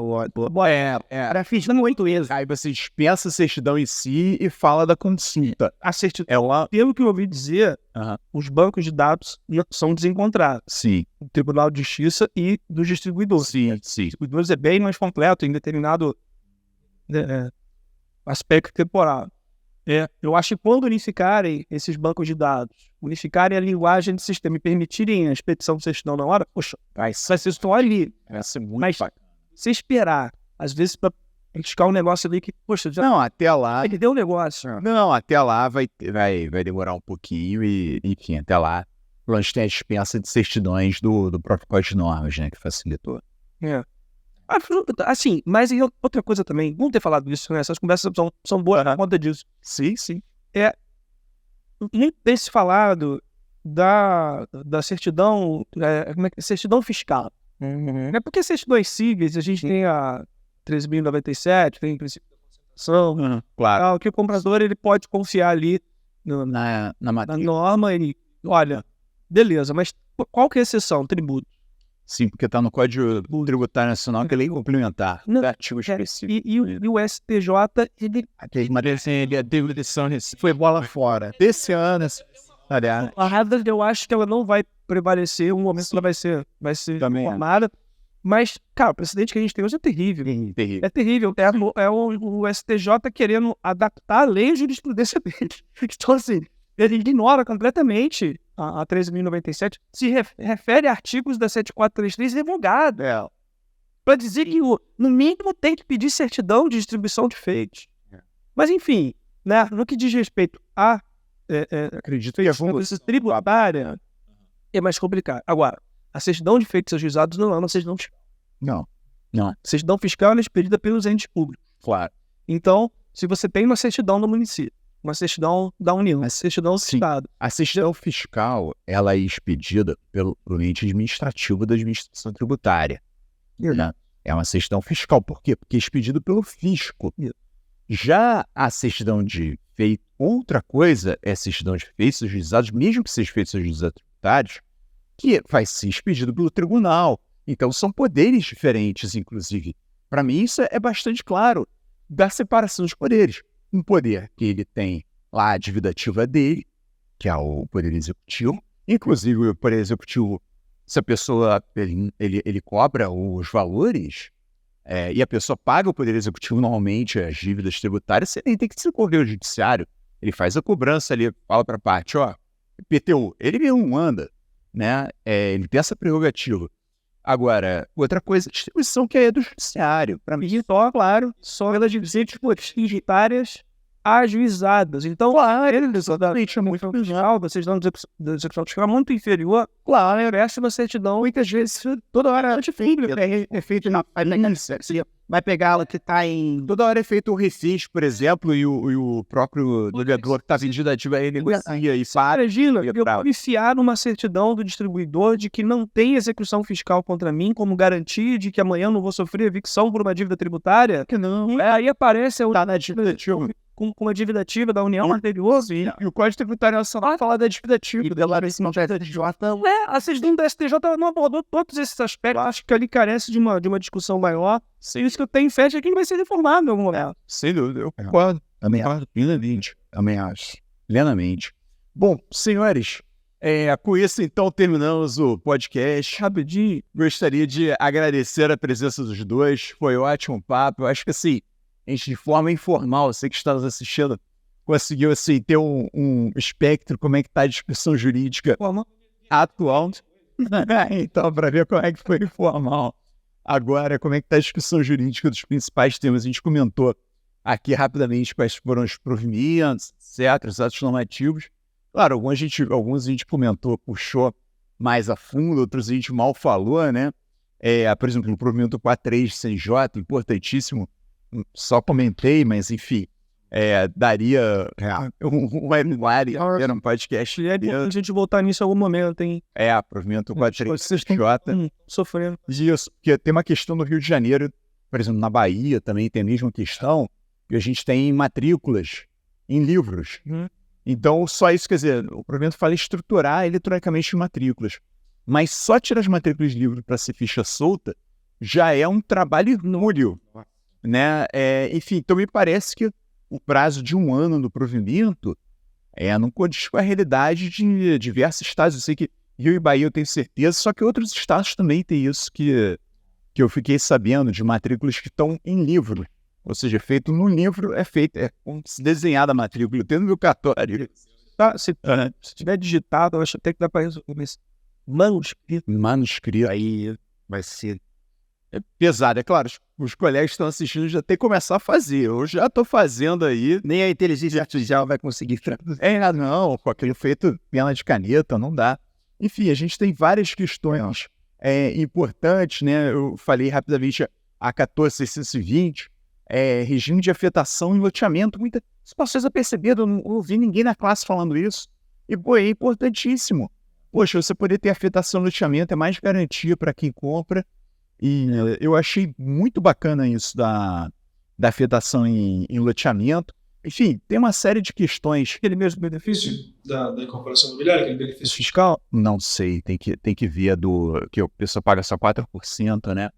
Era fiz muito isso. Aí você dispensa a certidão em si e fala da consulta. A certidão, pelo que eu ouvi dizer, os bancos de dados são desencontrados. Sim. Do Tribunal de Justiça e dos distribuidores. Sim. Os distribuidores é bem mais completo em determinado aspecto temporal. Eu acho que quando unificarem esses bancos de dados, unificarem a linguagem do sistema e permitirem a expedição do certidão na hora, poxa, vai ser isso ali. Vai ser muito Mas bacana. se esperar, às vezes, para buscar um negócio ali que, poxa, já Não, até lá. ele deu um negócio. Não, até lá vai demorar um pouquinho e, enfim, até lá. A gente tem a dispensa de certidões do próprio Código de Normas, né, que facilitou. Assim, mas e outra coisa também, vamos ter falado disso, né? Essas conversas são boas por conta disso. Sim. Nem tem se falado da certidão, certidão fiscal. Porque certidões cíveis, a gente tem a 13.097, tem o princípio da concentração, Claro. que o comprador ele pode confiar ali Na na norma e, olha, beleza, mas qual que é a exceção? Tributo. Sim, porque está no Código Tributário Nacional, que é lei complementar. Não, Artigo específico. E o STJ, ele Foi bola fora. Desse ano, aliás. a regra eu acho que ela não vai prevalecer, um momento ela vai ser Também formada, mas, cara, o precedente que a gente tem hoje é terrível. Terrível. É terrível, é o STJ querendo adaptar a lei e a jurisprudência dele. Então, assim, ele ignora completamente a 13.097, se refere a artigos da 7433 revogados, para dizer que no mínimo tem que pedir certidão de distribuição de feitos. Mas, enfim, né, no que diz respeito a Acredito que a tributária, é mais complicado. Agora, a certidão de feitos ajuizados não é uma certidão fiscal. Não. A certidão fiscal é expedida pelos entes públicos. Claro. Então, se você tem uma certidão no município, uma certidão da União, uma certidão do Sim. Estado. A certidão fiscal, ela é expedida pelo ente administrativo da administração tributária. Né? É uma certidão fiscal. Por quê? Porque é expedido pelo fisco. Já a certidão de feito, outra coisa é a certidão de feitos ajuizados, mesmo que seja feitos ajuizados tributários, que vai ser expedido pelo tribunal. Então, são poderes diferentes, inclusive. Para mim, isso é bastante claro da separação dos poderes. Um poder que ele tem lá a dívida ativa dele, que é o poder executivo. Inclusive, o poder executivo, se a pessoa ele cobra os valores e a pessoa paga o poder executivo normalmente as dívidas tributárias, você nem tem que se correr ao judiciário. Ele faz a cobrança ali, fala para a parte, IPTU, ele mesmo manda, né? Ele tem essa prerrogativa. Agora, outra coisa, a distribuição que é do judiciário. Para mim, Só, claro, só pelas divisões tributárias ajuizadas. Então, exatamente, é muito fiscal, vocês dão da execução fiscal muito inferior, claro, merece uma certidão, muitas vezes, toda hora É feito na vai pegar ela que está em... toda hora é feito o refis, por exemplo, e o próprio devedor que está vendido ativa, ele negocia e para. Imagina, eu vou enfiar numa certidão do distribuidor de que não tem execução fiscal contra mim como garantia de que amanhã eu não vou sofrer evicção por uma dívida tributária. Que não. Aí aparece Tá na dívida ativa. com uma dívida ativa da União anterior. E o Código Tributário Nacional fala da dívida ativa. A certidão da STJ não abordou todos esses aspectos. Acho que ali carece de uma discussão maior. Sim. Isso que eu tenho fé de que ele vai ser reformado em algum momento. Sem dúvida, eu concordo. Também Concordo plenamente. Também acho. Plenamente. Bom, senhores, com isso então terminamos o podcast. Rapidinho. Gostaria de agradecer a presença dos dois. Foi um ótimo papo. Eu acho que assim, a gente de forma informal, você que está nos assistindo, conseguiu assim, ter um espectro, como é que está a discussão jurídica atual. Então, para ver como é que foi informal. Agora, como é que está a discussão jurídica dos principais temas? A gente comentou aqui rapidamente quais foram os provimentos, etc., os atos normativos. Claro, alguns a gente comentou, puxou mais a fundo, outros a gente mal falou, né? Por exemplo, o provimento 43 CNJ, importantíssimo, só comentei, mas enfim, daria um webinar, era um podcast. É importante a gente voltar nisso em algum momento, hein? Provimento 43 Vocês CNJ. sofrendo. Isso, porque tem uma questão no Rio de Janeiro, por exemplo, na Bahia também tem a mesma questão, e a gente tem matrículas em livros. Então, só isso, quer dizer, o provimento fala em estruturar eletronicamente matrículas, mas só tirar as matrículas de livro para ser ficha solta já é um trabalho inútil, né? Enfim, então me parece que o prazo de 1 ano do provimento não condiz com a realidade de diversos estados. Eu sei que Rio e Bahia eu tenho certeza, só que outros estados também têm isso que eu fiquei sabendo, de matrículas que estão em livro. Ou seja, feito no livro, como se desenhada a matrícula, tendo no cartório. Tá, se tiver digitado, eu acho até que dá para resolver. Manuscrito. Aí vai ser... É pesado, é claro, os colegas que estão assistindo já tem que começar a fazer. Eu já estou fazendo aí. Nem a inteligência artificial vai conseguir traduzir. Não, com aquele feito pena de caneta, não dá. Enfim, a gente tem várias questões importantes, né? Eu falei rapidamente a 14.620, regime de afetação e loteamento. Muitas pessoas a perceber, eu não ouvi ninguém na classe falando isso. E, é importantíssimo. Poxa, você poder ter afetação e loteamento é mais garantia para quem compra. E eu achei muito bacana isso da afetação em loteamento. Enfim, tem uma série de questões. Aquele mesmo benefício Da incorporação imobiliária, aquele benefício fiscal? Não sei, tem que ver que a pessoa paga só 4%, né?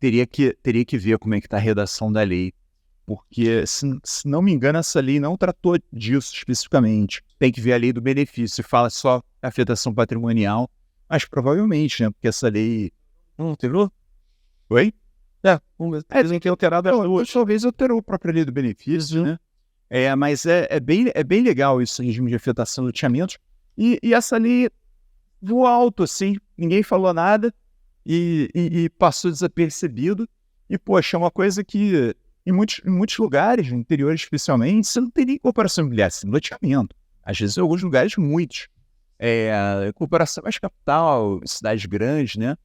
Teria que ver como é que está a redação da lei. Porque, se não me engano, essa lei não tratou disso especificamente. Tem que ver a lei do benefício, fala só afetação patrimonial, mas provavelmente, né? Porque essa lei... Não alterou? Oi? Vamos ver. Dizem que alterado talvez alterou a própria lei do benefício, né? Mas é bem legal isso, regime de afetação e loteamentos. E essa lei voou alto, assim, ninguém falou nada e passou desapercebido. E, poxa, é uma coisa que em muitos lugares, no interior especialmente, você não tem nem incorporação imobiliária, você tem loteamento. Às vezes, em alguns lugares, muitos. Incorporação mais capital, cidades grandes, né?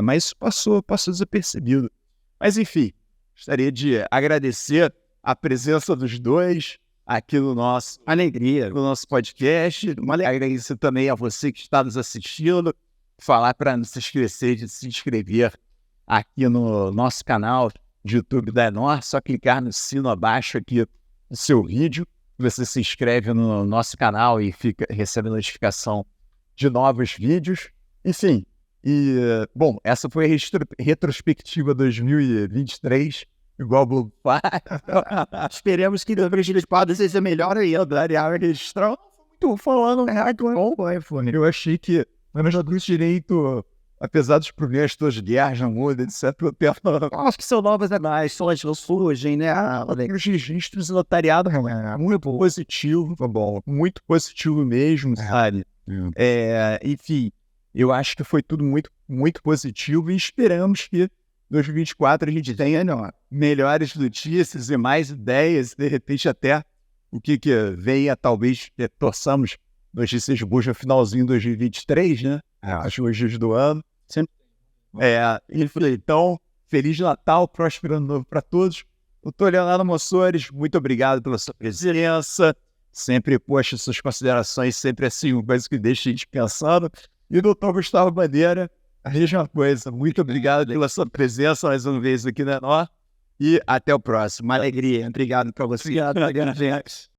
Mas isso passou desapercebido. Mas, enfim, gostaria de agradecer a presença dos dois. aqui no nosso Alegria. no nosso podcast. Agradecer também a você que está nos assistindo. Falar para não se esquecer de se inscrever aqui no nosso canal de YouTube da Enor. Só clicar no sino abaixo aqui do seu vídeo. Você se inscreve no nosso canal e recebe notificação de novos vídeos. Enfim, bom, essa foi a retrospectiva 2023. Igual o Globo faz. Esperemos que 2024 seja melhor aí. Muito falando, eu achei que manejadores de direito, apesar dos problemas todos de guerra, já muda, etc. Acho que são novas demais, só as surgem, né? Os registros de notariado muito positivo, bom, muito positivo mesmo, sabe? Enfim, eu acho que foi tudo muito, muito positivo e esperamos que 2024 a gente tenha melhores notícias e mais ideias, de repente até o que venha, talvez torçamos notícias boas no finalzinho de 2023, né? As dias do ano. Então, Feliz Natal, próspero ano novo para todos. Doutor Leonardo Mossores, muito obrigado pela sua presença. Sempre, poxa, suas considerações, sempre assim, uma coisa que deixa a gente pensando. E o doutor Gustavo Bandeira, a mesma coisa. Muito obrigado pela sua presença mais uma vez aqui na Enor. E até o próximo. Uma alegria. Obrigado para você. Obrigado, gente.